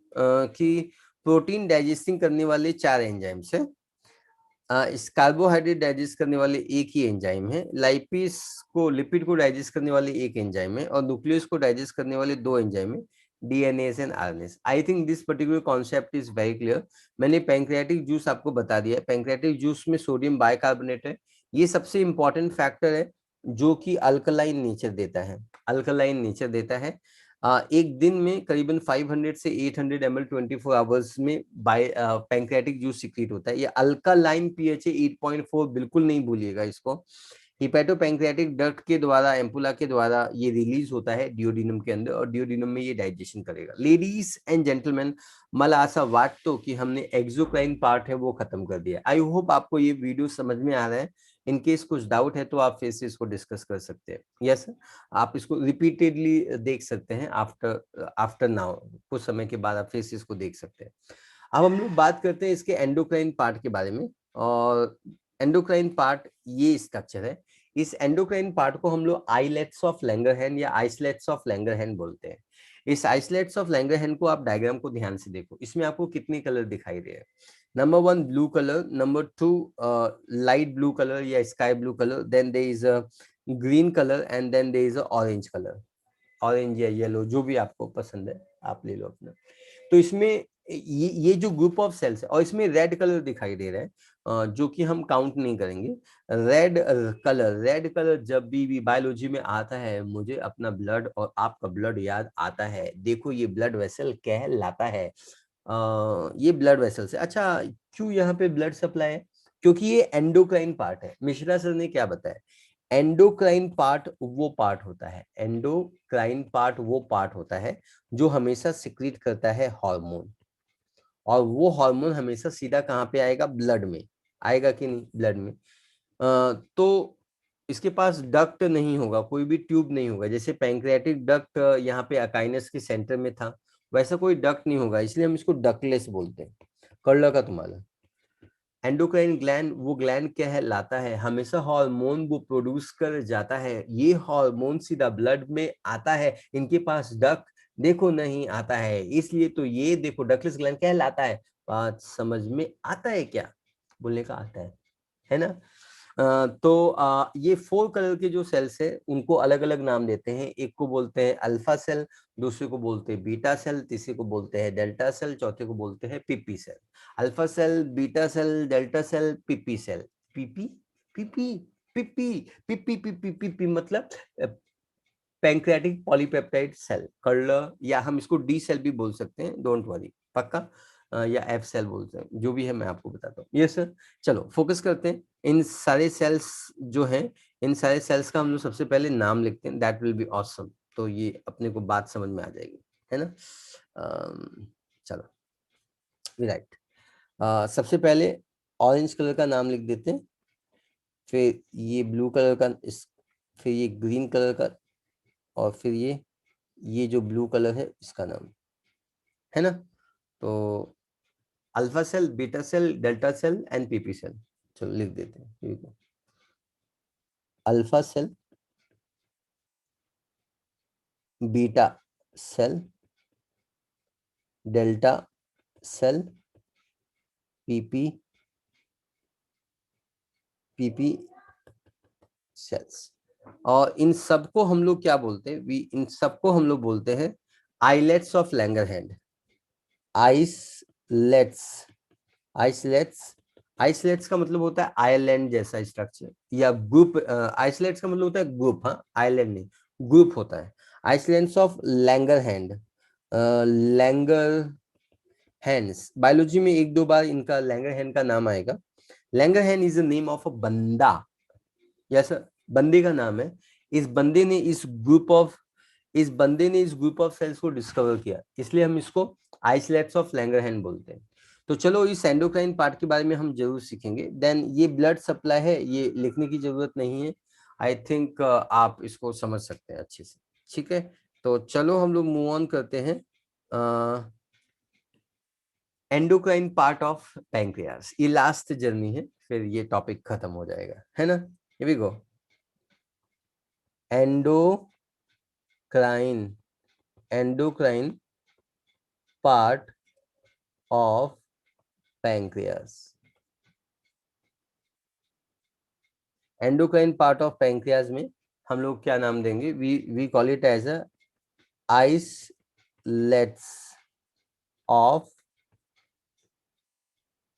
कि प्रोटीन डाइजेस्टिंग करने वाले 4 एंजाइम्स है। इस कार्बोहाइड्रेट डाइजेस्ट करने वाले एक ही एंजाइम है, लाइपिस को, लिपिड को डाइजेस्ट करने वाले एक एंजाइम है, और न्यूक्लियस को डाइजेस्ट करने वाले 2 एंजाइम है, DNS and RNS. I think this particular concept is very clear. मैंने पैंक्रियाटिक जूस आपको बता दिया है। पैंक्रियाटिक जूस में सोडियम बाइकार्बोनेट है, ये सबसे इंपॉर्टेंट फैक्टर है जो कि अल्कलाइन नेचर देता है, अल्कलाइन नेचर देता है। एक दिन में करीबन 500 से 800 ml 24 आवर्स में पैंक्रियाटिक जूस सिक्रीट होता है। ये अल्कालाइन पीएच है 8.4, बिल्कुल नहीं भूलिएगा इसको। हिपैटोपैंक्रियाटिक डक्ट के द्वारा, एम्पुला के द्वारा ये रिलीज होता है डियोडिनम के अंदर, और डियोडिनम में ये डाइजेशन करेगा। लेडीज एंड जेंटलमैन, मला आशा वाटतो कि हमने एक्सोक्राइन पार्ट है वो खत्म कर दिया। आई होप आपको ये वीडियो समझ में आ रहा है। इन केस कुछ डाउट है तो आप फिर से इसको डिस्कस कर सकते हैं। यस, आप इसको रिपीटेडली देख सकते हैं, आफ्टर आफ्टर नाउ, कुछ समय के बाद आप फिर से इसको देख सकते हैं। अब हम लोग बात करते हैं इसके एंडोक्राइन पार्ट के बारे में। और एंडोक्राइन पार्ट ये स्ट्रक्चर है। इस एंडोक्राइन पार्ट को हम लोग आइलेट्स ऑफ लैंगरहैंस या आइसलेट्स ऑफ लैंगरहैंस बोलते हैं। इस आइसलेट्स ऑफ लैंगरहैंस को आप डायग्राम को ध्यान से देखो, इसमें आपको कितने कलर दिखाई दे रहे हैं। Number 1 blue colour, number 2 light blue colour या sky blue colour, then there is a green colour, and then there is a orange colour. Orange या येलो जो भी आपको पसंद है आप ले लो अपना। तो इसमें ये जो ग्रुप ऑफ सेल्स है, और इसमें रेड कलर दिखाई दे रहा है जो कि हम काउंट नहीं करेंगे। रेड कलर जब भी बायोलॉजी में आता है, मुझे अपना ब्लड और आपका ब्लड याद आता है। देखो ये ब्लड वेसल कहलाता है। ये ब्लड वेसल से, अच्छा क्यों यहाँ पे ब्लड सप्लाई है? क्योंकि ये एंडोक्राइन पार्ट है। मिश्रा सर ने क्या बताया, एंडोक्राइन पार्ट वो पार्ट होता है, एंडोक्राइन पार्ट वो पार्ट होता है जो हमेशा सिक्रीट करता है हार्मोन, और वो हार्मोन हमेशा सीधा कहाँ पे आएगा, ब्लड में आएगा कि नहीं, ब्लड में। तो इसके पास डक्ट नहीं होगा, कोई भी ट्यूब नहीं होगा। जैसे पैंक्रियाटिक डक्ट यहाँ पे अकाइनस के सेंटर में था, वैसा कोई डक्ट नहीं होगा, इसलिए हम इसको डक्टलेस बोलते हैं। कर लगा तुम्हारा। एंडोक्राइन ग्लैंड वो ग्लैंड क्या है, लाता है हमेशा हार्मोन वो प्रोड्यूस कर जाता है। ये हार्मोन सीधा ब्लड में आता है, इनके पास डक देखो नहीं आता है, इसलिए तो ये देखो डकलेस ग्लैंड क्या लाता है। बात समझ में आता है क्या, बोलने का आता है ना। तो ये 4 कलर के जो सेल्स है उनको अलग अलग नाम देते हैं। एक को बोलते हैं अल्फा सेल, दूसरे को बोलते हैं बीटा सेल, तीसरे को बोलते हैं डेल्टा सेल, चौथे को बोलते हैं PP cell. Alpha cell, beta cell, delta cell, PP cell. PP PP PP PP PP PP मतलब पैंक्रियाटिक पॉलीपेप्टाइड सेल, कर्ल, या हम इसको डी सेल भी बोल सकते हैं, डोंट वरी, पक्का। या एफ सेल बोलते हैं, जो भी है मैं आपको बताता हूँ। यस सर, चलो फोकस करते हैं। इन सारे सेल्स जो हैं, इन सारे सेल्स का हम लोग सबसे पहले नाम लिखते हैं, दैट विल बी ऑसम। तो ये अपने को बात समझ में आ जाएगी, है ना। चलो राइट, सबसे पहले ऑरेंज कलर का नाम लिख देते हैं, फिर ये ब्लू कलर का, फिर ये ग्रीन कलर का, और फिर ये जो ब्लू कलर है इसका नाम, है ना। तो alpha cell, beta cell, delta cell and PP cell. चलो लिख देते हैं। Alpha cell, beta cell, delta cell, PP PP cells. और इन सबको हम लोग क्या बोलते हैं, इन सबको हम लोग बोलते हैं islets of Langerhans. Islets, islets, islets का मतलब होता है आइलैंड जैसा स्ट्रक्चर या ग्रुप। आइसलेट्स का मतलब होता है ग्रुप, हाँ आइलैंड नहीं, ग्रुप होता है। Islands of Langerhans, Langerhans, biology में एक दो बार इनका लैंगरहैंस का नाम आएगा। Langerhans is the name of a बंदा, यस बंदे का नाम है। इस बंदे ने इस ग्रुप ऑफ सेल्स को डिस्कवर किया, इसलिए हम इसको आइसोलेट्स ऑफ लैंगरहैंस बोलते हैं। तो चलो इस एंडोक्राइन पार्ट के बारे में हम जरूर सीखेंगे। देन ये ब्लड सप्लाई है, ये लिखने की जरूरत नहीं है, आई थिंक आप इसको समझ सकते हैं अच्छे से, ठीक है। तो चलो हम लोग मूव ऑन करते हैं। एंडोक्राइन पार्ट ऑफ पैंक्रियास, ये लास्ट जर्नी है, फिर ये टॉपिक खत्म हो जाएगा, है ना। Here we go. Endocrine part of pancreas. Endocrine part of pancreas में हम लोग क्या नाम देंगे, we call it as a islets of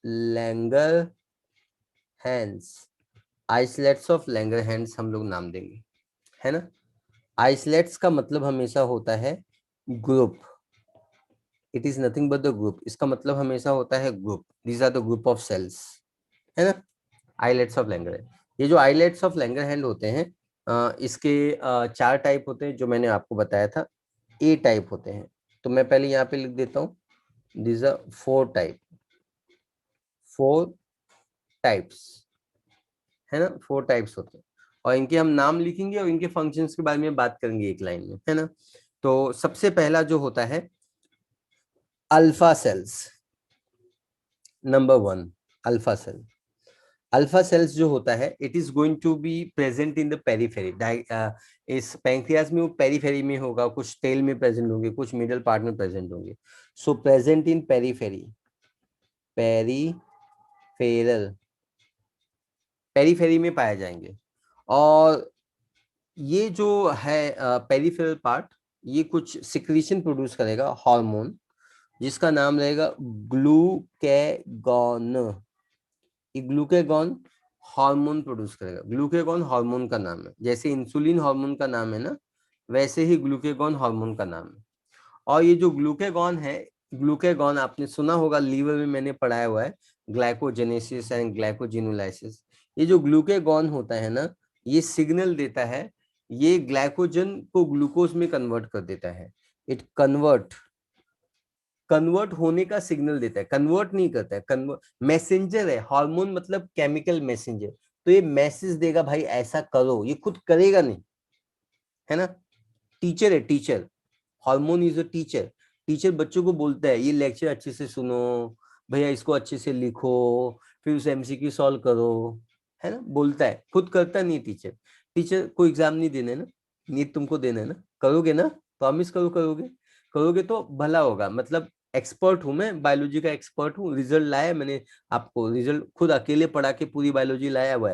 Langerhans. Islets of Langerhans हम लोग नाम देंगे, है ना। आइसलेट्स का मतलब हमेशा होता है group, it is nothing but the group, इसका मतलब हमेशा होता है group, these are the group of cells, है ना। आइलेट्स ऑफ लैंगरहैंस, ये जो आइलेट्स ऑफ लैंगरहैंस होते हैं, इसके चार टाइप होते हैं जो मैंने आपको बताया था, ए टाइप होते हैं। तो मैं पहले यहाँ पे लिख देता हूँ, दीज आर फोर टाइप्स, है ना, फोर टाइप्स होते हैं। और इनके हम नाम लिखेंगे और इनके फंक्शंस के बारे में बात करेंगे एक लाइन में, है ना। तो सबसे पहला जो होता है alpha cells, number one alpha cell. Alpha cells जो होता है, it is going to be present in the periphery. इस पैंक्रियास में वो पेरीफेरी में होगा, कुछ टेल में प्रेजेंट होंगे, कुछ मिडल पार्ट में प्रेजेंट होंगे। सो present in periphery, peripheral, periphery में पाए जाएंगे। और ये जो है पेरीफेरल पार्ट, ये कुछ सिक्रीशन प्रोड्यूस करेगा, हार्मोन, जिसका नाम रहेगा ग्लूकेगॉन। ये ग्लूकेगॉन हार्मोन प्रोड्यूस करेगा। ग्लूकेगॉन हार्मोन का नाम है, जैसे इंसुलिन हार्मोन का नाम है ना, वैसे ही ग्लूकेगॉन हार्मोन का नाम है। और ये जो ग्लूकेगॉन है, ग्लूकेगॉन आपने सुना होगा, लीवर में मैंने पढ़ाया हुआ है, ग्लाइकोजेनेसिस एंड ग्लाइकोजिनोलाइसिस। ये जो ग्लूकेगॉन होता है ना, ये सिग्नल देता है, ये ग्लाइकोजन को ग्लूकोज में कन्वर्ट कर देता है। इट कन्वर्ट होने का सिग्नल देता है, कन्वर्ट नहीं करता है, कन्वर्ट मैसेंजर है। हार्मोन मतलब केमिकल मैसेंजर, तो ये मैसेज देगा भाई ऐसा करो, ये खुद करेगा नहीं, है ना। टीचर है, teacher, hormone is a teacher. Teacher बच्चों को बोलता है ये लेक्चर अच्छे से सुनो भैया, इसको अच्छे से लिखो, फिर उसे एमसीक्यू सॉल्व करो, है ना, बोलता है, खुद करता नहीं टीचर। टीचर को एग्जाम नहीं देना है ना, नीट तुमको देना है ना, करोगे ना, प्रॉमिस करो करोगे, करोगे तो भला होगा। मतलब एक्सपर्ट हूं मैं, बायोलॉजी का एक्सपर्ट हूँ, रिजल्ट लाया मैंने, आपको रिजल्ट खुद अकेले पढ़ा के पूरी बायोलॉजी लाया हुआ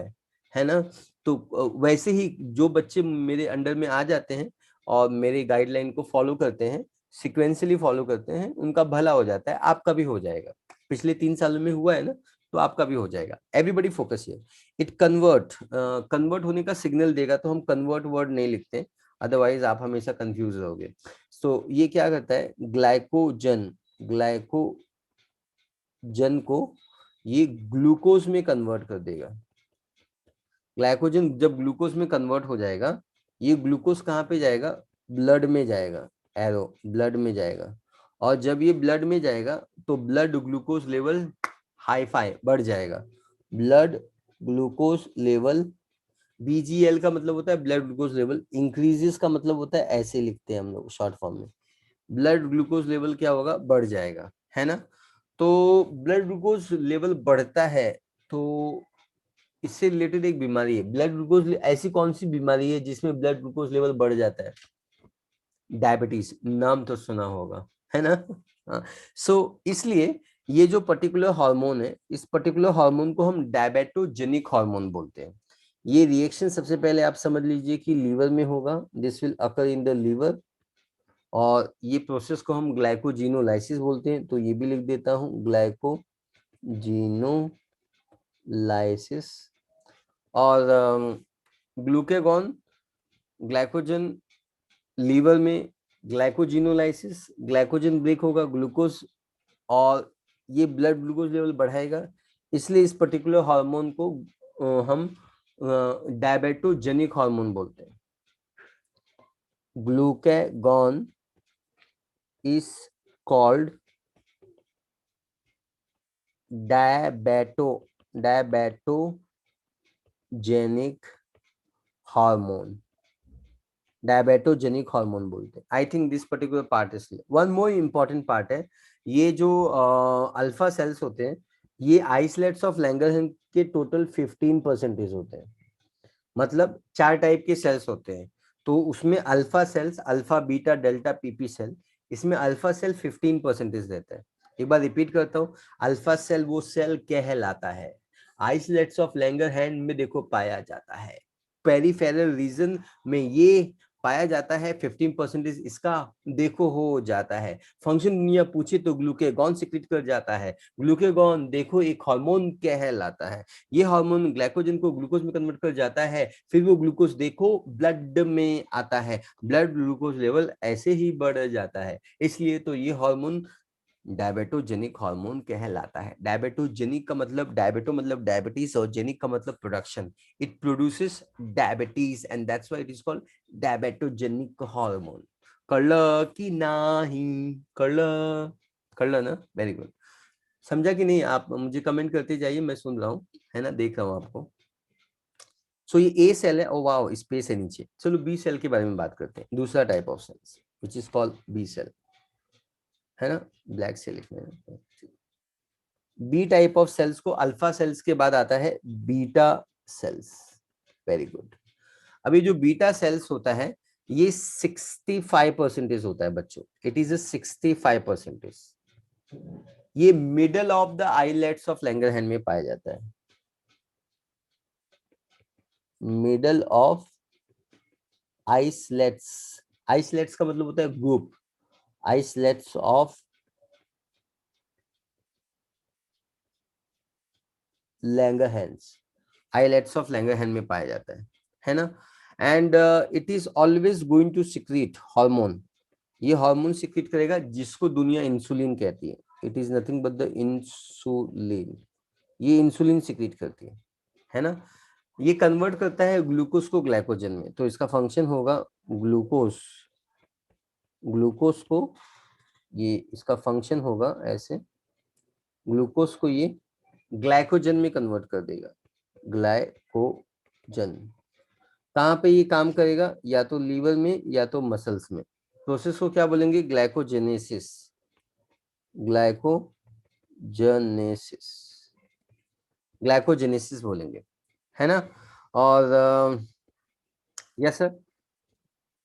है ना। तो वैसे ही जो बच्चे मेरे अंडर में आ जाते हैं और मेरे गाइडलाइन को फॉलो करते हैं, सिक्वेंशियली फॉलो करते हैं, उनका भला हो जाता है, आपका भी हो जाएगा। पिछले 3 सालों में हुआ है ना, तो आपका भी हो जाएगा। Everybody focus here. It convert होने का सिग्नल देगा, तो हम कन्वर्ट वर्ड नहीं लिखते, अदरवाइज आप हमेशा कंफ्यूज रहोगे। तो ये क्या करता है, ग्लाइकोजन को ये ग्लूकोज में कन्वर्ट कर देगा। ग्लाइकोजन जब ग्लूकोज में कन्वर्ट हो जाएगा, ये ग्लूकोज कहाँ पे जाएगा, ब्लड में जाएगा, एरो ब्लड में जाएगा। और जब ये ब्लड में जाएगा तो blood glucose level hi fi बढ़ जाएगा। ब्लड ग्लूकोज लेवल, बीजीएल का मतलब होता है ब्लड ग्लूकोज लेवल इंक्रीजेस, का मतलब होता है, ऐसे लिखते हैं हम लोग शॉर्ट फॉर्म में, ब्लड ग्लूकोज लेवल क्या होगा, बढ़ जाएगा, है ना। तो ब्लड ग्लूकोज लेवल बढ़ता है, तो इससे रिलेटेड एक बीमारी है ब्लड ग्लूकोज, ऐसी कौन सी बीमारी है जिसमें ब्लड ग्लूकोज लेवल बढ़ जाता है, डायबिटीज, नाम तो सुना होगा, है ना। हाँ, सो इसलिए ये जो पर्टिकुलर हार्मोन है, इस पर्टिकुलर हार्मोन को हम डायबेटोजेनिक हार्मोन बोलते हैं। ये रिएक्शन सबसे पहले आप समझ लीजिए कि लीवर में होगा, this will occur in the liver, और ये प्रोसेस को हम ग्लाइकोजिनोलाइसिस बोलते हैं। तो ये भी लिख देता हूँ, ग्लाइकोजिनोलाइसिस। और ग्लूकेगॉन, ग्लाइकोजन लीवर में, ग्लाइकोजिनोलाइसिस, ग्लाइकोजन ब्रेक होगा, ग्लूकोज और ये ब्लड ग्लूकोज लेवल बढ़ाएगा, इसलिए इस पर्टिकुलर हार्मोन को हम डायबिटोजेनिक हार्मोन बोलते हैं। Glucagon is called diabetogenic hormone, diabetogenic hormone बोलते हैं। आई think this particular part is one more important part है। ये जो अल्फा सेल्स होते हैं, ये आइसलेट्स ऑफ लैंगरहैंस के टोटल 15% होते हैं। मतलब 4 टाइप के सेल्स होते हैं, तो उसमें alpha cells, alpha beta delta PP cell, इसमें अल्फा सेल 15% रहता है। एक बार रिपीट करता हूँ, अल्फा सेल वो सेल कहलाता है, आइसलेट्स ऑफ लैंगरहैंस में देखो पाया जाता है, पेरिफेरल रीजन में ये पाया जाता है, 15% इसका देखो हो जाता है। फंक्शन दुनिया पूछे तो ग्लूकेगॉन सिक्रीट कर जाता है, ग्लूकेगॉन देखो एक हार्मोन कहलाता है, ये हार्मोन ग्लाइकोजन को ग्लूकोज में कन्वर्ट कर जाता है, फिर वो ग्लूकोज देखो ब्लड में आता है, ब्लड ग्लूकोज लेवल ऐसे ही बढ़ जाता है, इसलिए तो ये हार्मोन डायबिटोजेनिक हार्मोन कहलाता है। डायबिटोजेनिक का मतलब, डायबिटो मतलब डायबिटीज और जेनिक का मतलब production, it produces diabetes and that's why it is called diabetogenic hormone. करल की नहीं, करल ना, वेरी गुड। समझा कि नहीं? आप मुझे कमेंट करते जाइए, मैं सुन रहा हूँ, है ना, देख रहा हूँ आपको। सो ये ए सेल है, ओ वाओ स्पेस है नीचे। चलो बी सेल के बारे में बात करते हैं, दूसरा type of cells which is called B cell, है ना, ब्लैक सेल लिखना है। बी टाइप ऑफ सेल्स को, अल्फा सेल्स के बाद आता है बीटा सेल्स। Very good. अभी जो बीटा सेल्स होता है ये 65% होता है बच्चों, इट इज 65%। ये middle of the islets of Langerhans में पाया जाता है, मिडल ऑफ आइसलेट्स। आइसलेट्स का मतलब होता है group, islets of Langerhans, islets of Langerhans में पाया जाता है ना। And it is always going to secrete hormone, ये हार्मोन सिक्रीट करेगा जिसको दुनिया इंसुलिन कहती है, it is nothing but the insulin, ये इंसुलिन सिक्रीट करती है ना। ये कन्वर्ट करता है ग्लूकोज को ग्लाइकोजन में, तो इसका फंक्शन होगा ग्लूकोज, ग्लूकोज को ये इसका फंक्शन होगा ऐसे, ग्लूकोज को ये ग्लाइकोजन में कन्वर्ट कर देगा, ग्लाइकोजन। कहाँ पे ये काम करेगा? या तो लीवर में या तो मसल्स में। प्रोसेस को क्या बोलेंगे? ग्लाइकोजेनेसिस, ग्लाइकोजेनेसिस, ग्लाइकोजेनेसिस बोलेंगे, है ना। और यस सर,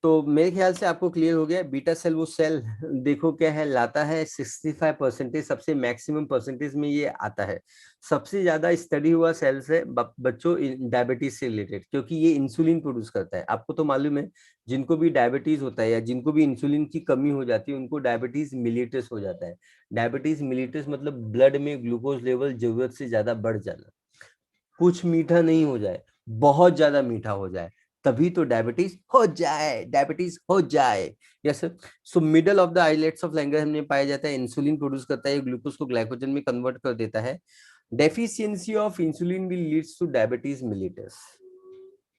तो मेरे ख्याल से आपको क्लियर हो गया। बीटा सेल वो सेल देखो क्या है, लाता है 65%, सबसे मैक्सिमम परसेंटेज में ये आता है। सबसे ज्यादा स्टडी हुआ सेल्स है बच्चों डायबिटीज से रिलेटेड, क्योंकि ये इंसुलिन प्रोड्यूस करता है। आपको तो मालूम है जिनको भी डायबिटीज होता है या जिनको भी इंसुलिन की कमी हो जाती है उनको डायबिटीज मिलिटस हो जाता है। डायबिटीज मिलिटस मतलब ब्लड में ग्लूकोज लेवल जरूरत से ज्यादा बढ़ जाना, कुछ मीठा नहीं हो जाए, बहुत ज्यादा मीठा हो जाए, तभी तो डायबिटीज हो जाए, डायबिटीज हो जाए। Yes sir. So middle of the islets of Langerhans में पाया जाता है, इंसुलिन प्रोड्यूस करता है, ग्लूकोज को ग्लाइकोजन में कन्वर्ट कर देता है। Deficiency of insulin will leads two diabetes मिलिटस।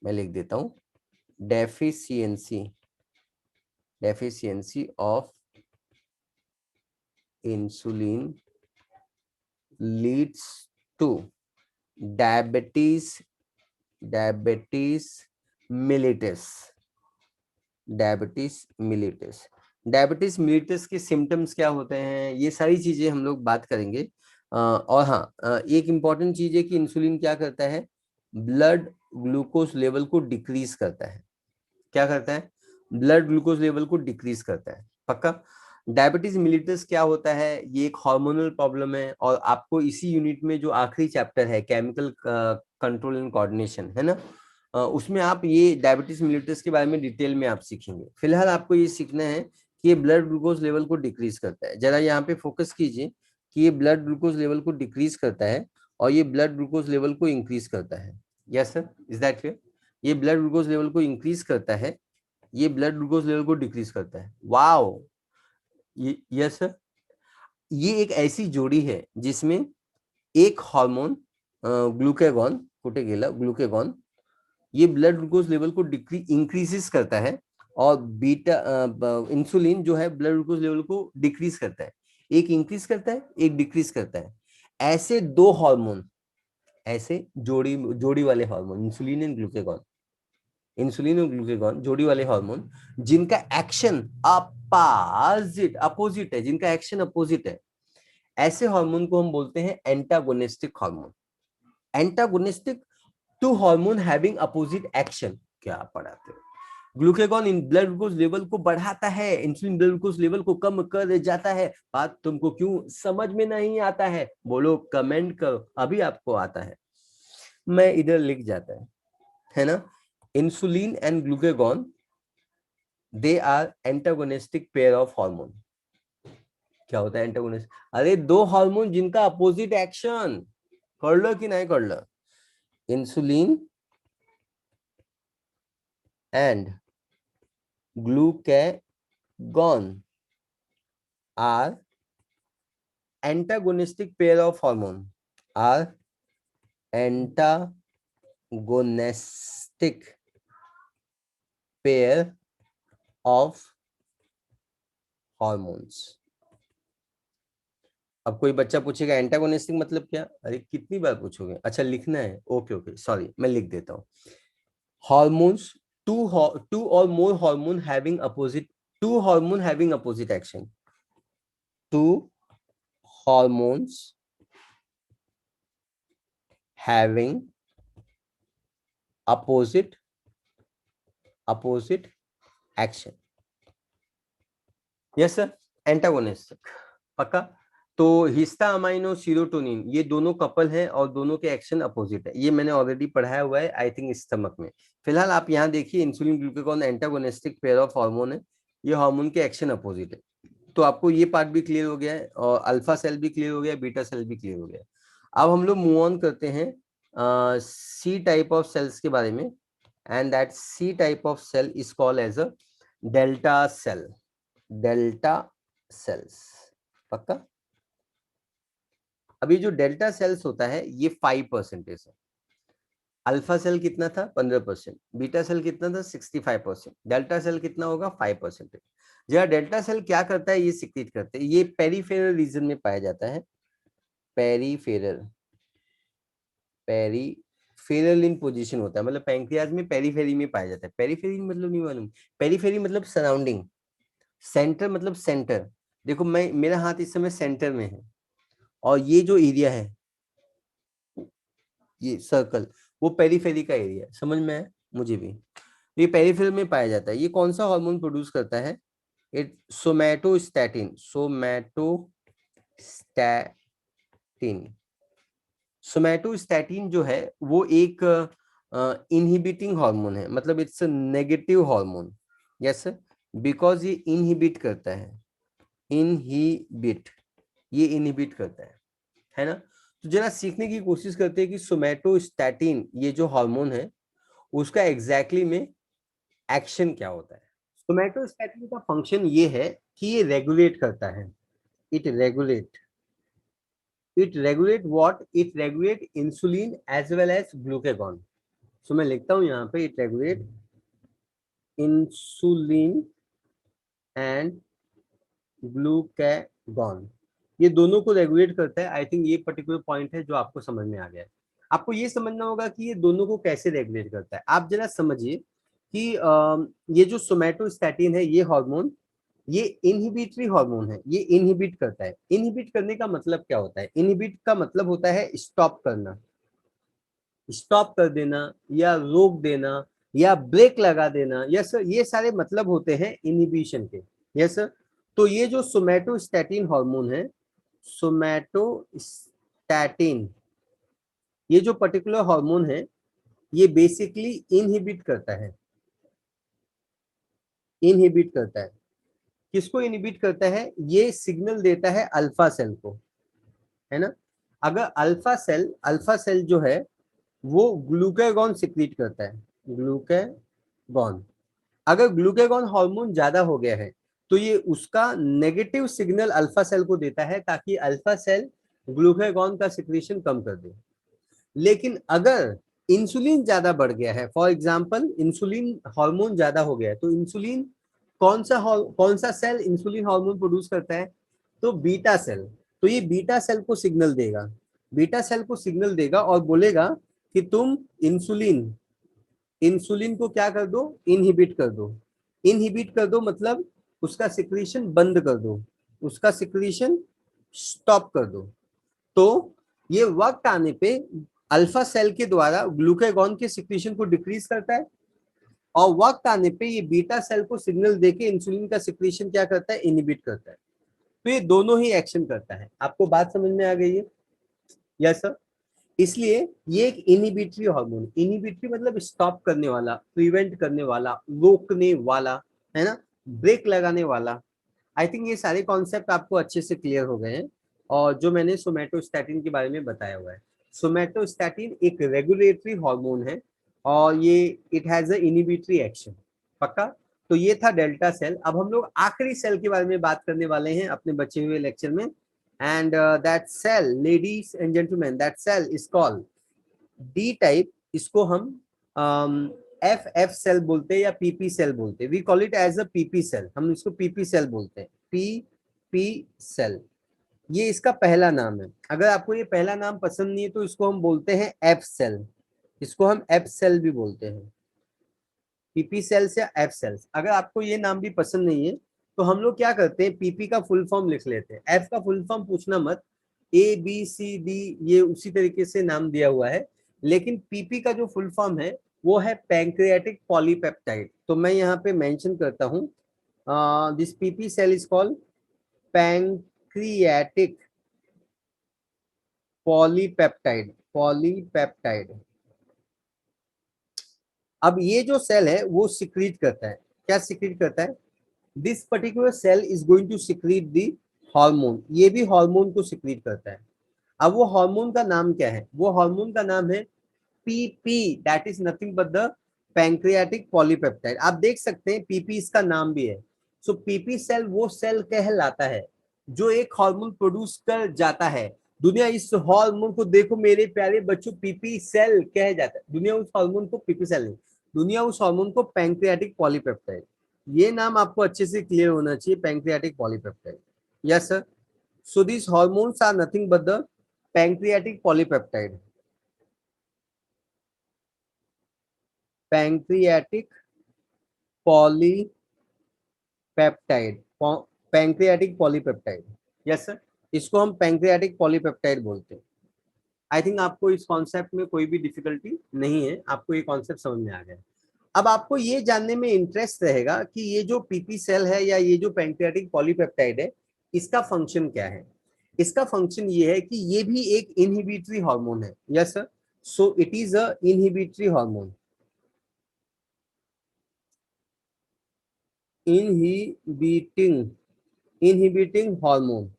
मैं लिख देता हूं, deficiency, deficiency of insulin leads two diabetes, diabetes मिलिटस, diabetes मिलिटस। Diabetes मिलिटस के सिम्टम्स क्या होते हैं, ये सारी चीजें हम लोग बात करेंगे। और हाँ, एक इंपॉर्टेंट चीज है कि इंसुलिन क्या करता है, ब्लड ग्लूकोज लेवल को डिक्रीज करता है। क्या करता है? ब्लड ग्लूकोज लेवल को डिक्रीज करता है, पक्का। डायबिटीज मिलिटस क्या होता है? ये एक हार्मोनल प्रॉब्लम है, और आपको इसी यूनिट में जो आखिरी चैप्टर है केमिकल कंट्रोल एंड कोऑर्डिनेशन, है ना, उसमें आप ये डायबिटीज मिलिटस के बारे में डिटेल में आप सीखेंगे। फिलहाल आपको ये सीखना है कि ये ब्लड ग्लूकोज लेवल को डिक्रीज करता है। जरा यहाँ पे फोकस कीजिए कि ये ब्लड ग्लूकोज लेवल को डिक्रीज करता है और ये ब्लड ग्लूकोज लेवल को इंक्रीज करता है। Yes sir, is that clear? ये ब्लड ग्लूकोज लेवल को इंक्रीज करता है, ये ब्लड ग्लूकोज लेवल को डिक्रीज करता है। Wow, yes sir. ये एक ऐसी जोड़ी है जिसमें एक हार्मोन ग्लूकागॉन, ग्लूकागॉन, ये ब्लड ग्लूकोज लेवल को इंक्रीजेस करता है, और बीटा इंसुलिन जो है ब्लड ग्लूकोज लेवल को डिक्रीज करता है। एक इंक्रीज करता है, एक डिक्रीज करता है। ऐसे दो हार्मोन, ऐसे जोड़ी जोड़ी वाले hormone, insulin and glucagon, insulin और ग्लूकागॉन जोड़ी वाले हार्मोन जिनका एक्शन अपोजिट है, जिनका एक्शन अपोजिट है, ऐसे हार्मोन को हम बोलते हैं antagonistic hormone. Antagonistic to hormone having opposite action. क्या पढ़ाते हो? ग्लूकागॉन इन ब्लड ग्लूकोज लेवल को बढ़ाता है, इंसुलिन ब्लड ग्लूकोज लेवल को कम कर जाता है। बात तुमको क्यों समझ में नहीं आता है? बोलो, कमेंट करो, अभी आपको आता है। मैं इधर लिख जाता है ना। Insulin and glucagon, they are antagonistic pair of hormone. क्या होता है एंटागोनिस्ट? अरे दो हार्मोन जिनका अपोजिट एक्शन। कर लो कि नहीं कर लो? Insulin and glucagon are antagonistic pair of hormone, are antagonistic pair of hormones। अब कोई बच्चा पूछेगा एंटागोनिस्टिक मतलब क्या? अरे कितनी बार पूछोगे? अच्छा लिखना है, ओके ओके, सॉरी, मैं लिख देता हूँ। Hormones, two or more hormone having opposite, two hormone having opposite action, two hormones having opposite action। Yes sir, antagonistic, पक्का। तो हिस्टामाइन और सीरोटोनिन, ये दोनों कपल हैं और दोनों के एक्शन अपोजिट है। ये मैंने ऑलरेडी पढ़ाया हुआ है, आई थिंक स्टमक में। फिलहाल आप यहाँ देखिए, insulin glucagon antagonistic pair of hormone है, ये हार्मोन के एक्शन अपोजिट है। तो आपको ये पार्ट भी क्लियर हो गया है, और अल्फा सेल भी क्लियर हो गया, बीटा सेल भी क्लियर हो गया। अब हम लोग मूव ऑन करते हैं सी टाइप ऑफ सेल्स के बारे में, and that C type of cell is called as a delta cell. Delta cells, पक्का। अभी जो डेल्टा सेल्स होता है ये 5% है। अल्फा सेल कितना था? 15%। बीटा सेल कितना था? 65%। डेल्टा सेल कितना होगा? 5%। जहाँ डेल्टा सेल क्या करता है, ये सिक्रीट करते हैं, ये पेरीफेरल रीजन में पाया जाता है। पेरीफेरल, पेरीफेरल इन पोजीशन होता है, मतलब पैंक्रियाज में पेरीफेरी में पाया जाता है। पेरीफेरी मतलब नहीं मालूम? पेरीफेरी मतलब सराउंडिंग, सेंटर मतलब सेंटर। देखो, मैं, मेरा हाथ इस समय सेंटर में है, और ये जो एरिया है, ये सर्कल, वो पेरीफेरी का एरिया, समझ में है मुझे भी? ये पेरीफेरल में पाया जाता है। ये कौन सा हार्मोन प्रोड्यूस करता है? It somatostatin. सोमैटोस्टैटिन जो है वो एक इनहिबिटिंग हार्मोन है, मतलब it's a negative hormone. Yes, because ये इनहिबिट करता है, इनहिबिट, ये इनहिबिट करता है ना। तो जरा सीखने की कोशिश करते हैं कि सोमैटोस्टैटिन ये जो हार्मोन है उसका एग्जैक्टली में एक्शन क्या होता है। सोमैटोस्टैटिन का फंक्शन ये है कि ये रेगुलेट करता है, it regulate, what? It regulate insulin as well as glucagon. So मैं लिखता हूं यहाँ पे, it regulate insulin and glucagon, ये दोनों को रेगुलेट करता है। आई थिंक ये पर्टिकुलर पॉइंट है जो आपको समझ में आ गया है। आपको ये समझना होगा कि ये दोनों को कैसे रेगुलेट करता है। आप जरा समझिए कि ये जो सोमैटोस्टैटिन है, ये हार्मोन, ये इनहिबिटरी हार्मोन है, ये इनहिबिट करता है। इनहिबिट करने का मतलब क्या होता है? इनहिबिट का मतलब होता है स्टॉप करना, स्टॉप कर देना, या रोक देना, या ब्रेक लगा देना। यस सर, ये सारे मतलब होते हैं इनहिबिशन के। Yes sir. तो ये जो सोमैटोस्टैटिन हार्मोन है, सोमैटोस्टैटिन, ये जो पर्टिकुलर हार्मोन है, ये बेसिकली इनहिबिट करता है, इनहिबिट करता है। किसको इनहिबिट करता है? ये सिग्नल देता है अल्फा सेल को, है ना। अगर अल्फा सेल जो है वो ग्लूकागॉन सिक्रीट करता है, ग्लूकागॉन। अगर ग्लूकागॉन हार्मोन ज्यादा हो गया है तो ये उसका नेगेटिव सिग्नल अल्फा सेल को देता है ताकि अल्फा सेल ग्लूकागॉन का सिक्रीशन कम कर दे। लेकिन अगर इंसुलिन ज्यादा बढ़ गया है, फॉर एग्जांपल इंसुलिन हार्मोन ज्यादा हो गया है, तो इंसुलिन कौन सा सेल इंसुलिन हार्मोन प्रोड्यूस करता है? तो बीटा सेल। तो ये बीटा सेल को सिग्नल देगा, बीटा सेल को सिग्नल देगा और बोलेगा कि तुम इंसुलिन इंसुलिन को क्या कर दो? इनहिबिट कर दो। इनहिबिट कर दो मतलब उसका सिक्रीशन बंद कर दो, उसका सिक्रीशन स्टॉप कर दो। तो ये वक्त आने पे अल्फा सेल के द्वारा ग्लूकागॉन के सिक्रीशन को डिक्रीज करता है और वक्त आने पे ये बीटा सेल को सिग्नल देके इंसुलिन का सिक्रीशन क्या करता है? इनहिबिट करता है। तो ये दोनों ही एक्शन करता है। आपको बात समझ में आ गई है? Yes sir. इसलिए ये एक इनहिबिटरी हार्मोन, इनहिबिटरी मतलब स्टॉप करने वाला, प्रिवेंट करने वाला, रोकने वाला, है ना, ब्रेक लगाने वाला। आई थिंक ये सारे कॉन्सेप्ट आपको अच्छे से क्लियर हो गए हैं। और जो मैंने सोमैटोस्टैटिन के बारे में बताया हुआ है, सोमैटोस्टैटिन एक रेगुलेटरी हार्मोन है और ये it has a inhibitory action. पक्का? तो ये था डेल्टा सेल। अब हम लोग आखिरी सेल के बारे में बात करने वाले हैं अपने बचे हुए लेक्चर में। And that cell, ladies and gentleman, that cell is called D type. इसको हम एफ एफ सेल बोलते हैं या पीपी सेल बोलते हैं। We call it as a PP cell, हम इसको पीपी सेल बोलते हैं, पी सेल। ये इसका पहला नाम है। अगर आपको ये पहला नाम पसंद नहीं है तो इसको हम बोलते हैं एफ सेल, इसको हम एफ सेल भी बोलते हैं, पीपी सेल्स या एफ सेल्स। अगर आपको ये नाम भी पसंद नहीं है तो हम लोग क्या करते हैं, पीपी का फुल फॉर्म लिख लेते हैं, एफ का फुल फॉर्म पूछना मत, ए बी सी डी ये उसी तरीके से नाम दिया हुआ है, लेकिन पीपी का जो फुल फॉर्म है वो है पैंक्रियाटिक पॉलीपेप्टाइड। तो मैं यहाँ पे मेंशन करता हूँ, this PP cell is called pancreatic polypeptide, polypeptide. अब ये जो सेल है वो सिक्रीट करता है, क्या सिक्रीट करता है? This particular cell is going to secrete the hormone, ये भी हार्मोन को सिक्रीट करता है। अब वो हार्मोन का नाम क्या है? वो हार्मोन का नाम है PP, that is nothing but the pancreatic polypeptide. आप देख सकते हैं पीपी इसका नाम भी है। सो पीपी सेल वो सेल कहलाता है जो एक हार्मोन प्रोड्यूस कर जाता है। दुनिया इस हार्मोन को देखो मेरे प्यारे बच्चों, पीपी सेल कह जाता है। दुनिया उस हार्मोन को पीपी सेल नहीं, दुनिया उस हार्मोन को पैंक्रियाटिक पॉलीपेप्टाइड। ये नाम आपको अच्छे से क्लियर होना चाहिए, pancreatic polypeptide. Yes sir. So this hormones are nothing but the pancreatic polypeptide, pancreatic polypeptide, pancreatic polypeptide. Yes sir, इसको हम पैंक्रियाटिक पॉलीपेप्टाइड बोलते हैं। आई थिंक आपको इस कॉन्सेप्ट में कोई भी डिफिकल्टी नहीं है, आपको ये कॉन्सेप्ट समझ में आ गया। अब आपको ये जानने में इंटरेस्ट रहेगा कि ये जो पीपी सेल है या ये जो पैंक्रियाटिक पॉलीपेप्टाइड है, इसका फंक्शन क्या है? इसका फंक्शन ये है कि ये भी एक इनहिबिटरी हार्मोन है। Yes sir, so it is a inhibitory hormone, inhibiting, inhibiting hormone.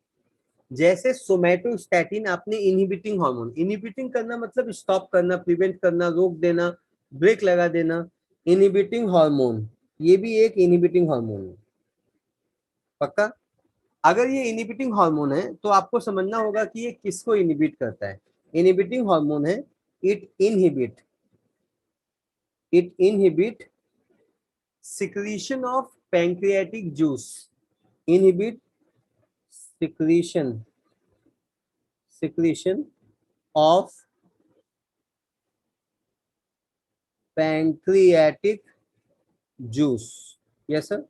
जैसे सोमैटोस्टैटिन आपने इनहिबिटिंग हार्मोन, इनहिबिटिंग करना मतलब स्टॉप करना, प्रिवेंट करना, रोक देना, ब्रेक लगा देना, इनहिबिटिंग हार्मोन, ये भी एक इनहिबिटिंग हार्मोन है। पक्का? अगर ये इनहिबिटिंग हार्मोन है तो आपको समझना होगा कि ये किसको इनहिबिट करता है। इनहिबिटिंग हार्मोन है, it inhibit, it inhibit secretion of pancreatic juice, inhibit secretion, secretion of pancreatic juice. Yes sir,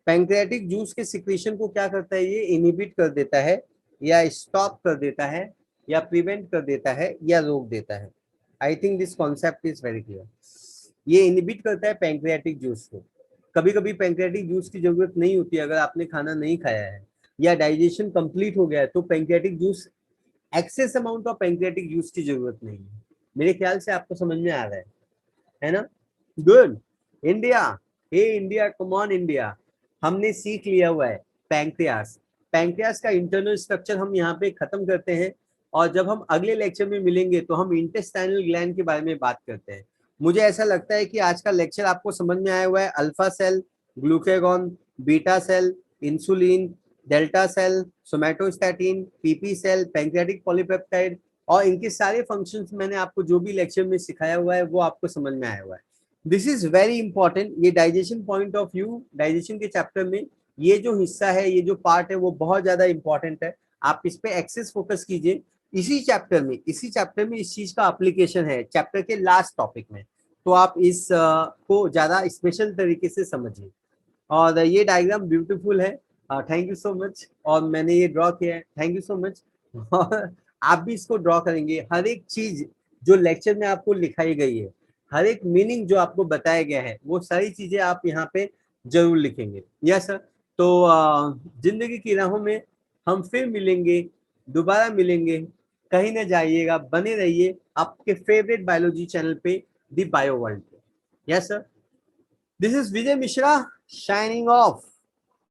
pancreatic juice के सिक्रीशन को क्या करता है? ये इनहिबिट कर देता है या स्टॉप कर देता है या प्रिवेंट कर देता है या रोक देता है। I think this concept is very clear. ये इनहिबिट करता है पैंक्रियाटिक जूस को। कभी कभी पैंक्रियाटिक जूस की जरूरत नहीं होती, अगर आपने खाना नहीं खाया है या डाइजेशन कंप्लीट हो गया है तो pancreatic juice, excess amount of pancreatic juice की जरूरत नहीं है। मेरे ख्याल से आपको समझ में आ रहा है ना? Good. India, hey India, come on India, हमने सीख लिया हुआ है पैंक्रियास। पैंक्रियास का इंटरनल स्ट्रक्चर हम यहाँ पे खत्म करते हैं और जब हम अगले लेक्चर में मिलेंगे तो हम इंटेस्टाइनल ग्लैंड के बारे में बात करते हैं। मुझे ऐसा लगता है कि आज का लेक्चर आपको समझ में आया हुआ है। Alpha cell, glucagon, beta cell, insulin, delta cell, somatostatin, PP cell, pancreatic polypeptide, और इनके सारे फंक्शंस मैंने आपको जो भी लेक्चर में सिखाया हुआ है वो आपको समझ में आया हुआ है। This is very important. ये digestion point of view, digestion के चैप्टर में ये जो हिस्सा है, ये जो पार्ट है वो बहुत ज्यादा इंपॉर्टेंट है। आप इस पे एक्सेस फोकस कीजिए। इसी चैप्टर में इस चीज का एप्लीकेशन है चैप्टर के लास्ट टॉपिक में, तो आप इस को ज्यादा स्पेशल तरीके से समझिए। और ये डायग्राम ब्यूटीफुल है, थैंक यू सो मच। और मैंने ये ड्रॉ किया है, थैंक यू सो मच। और आप भी इसको ड्रॉ करेंगे। हर एक चीज जो लेक्चर में आपको लिखाई गई है, हर एक मीनिंग जो आपको बताया गया है, वो सारी चीजें आप यहाँ पे जरूर लिखेंगे। Yes sir. तो जिंदगी की राहों में हम फिर मिलेंगे, दोबारा मिलेंगे। कहीं ना जाइएगा, बने रहिए आपके फेवरेट बायोलॉजी चैनल पे, दी बायो वर्ल्ड पे। Yes sir. This is Vijay Mishra, shining of.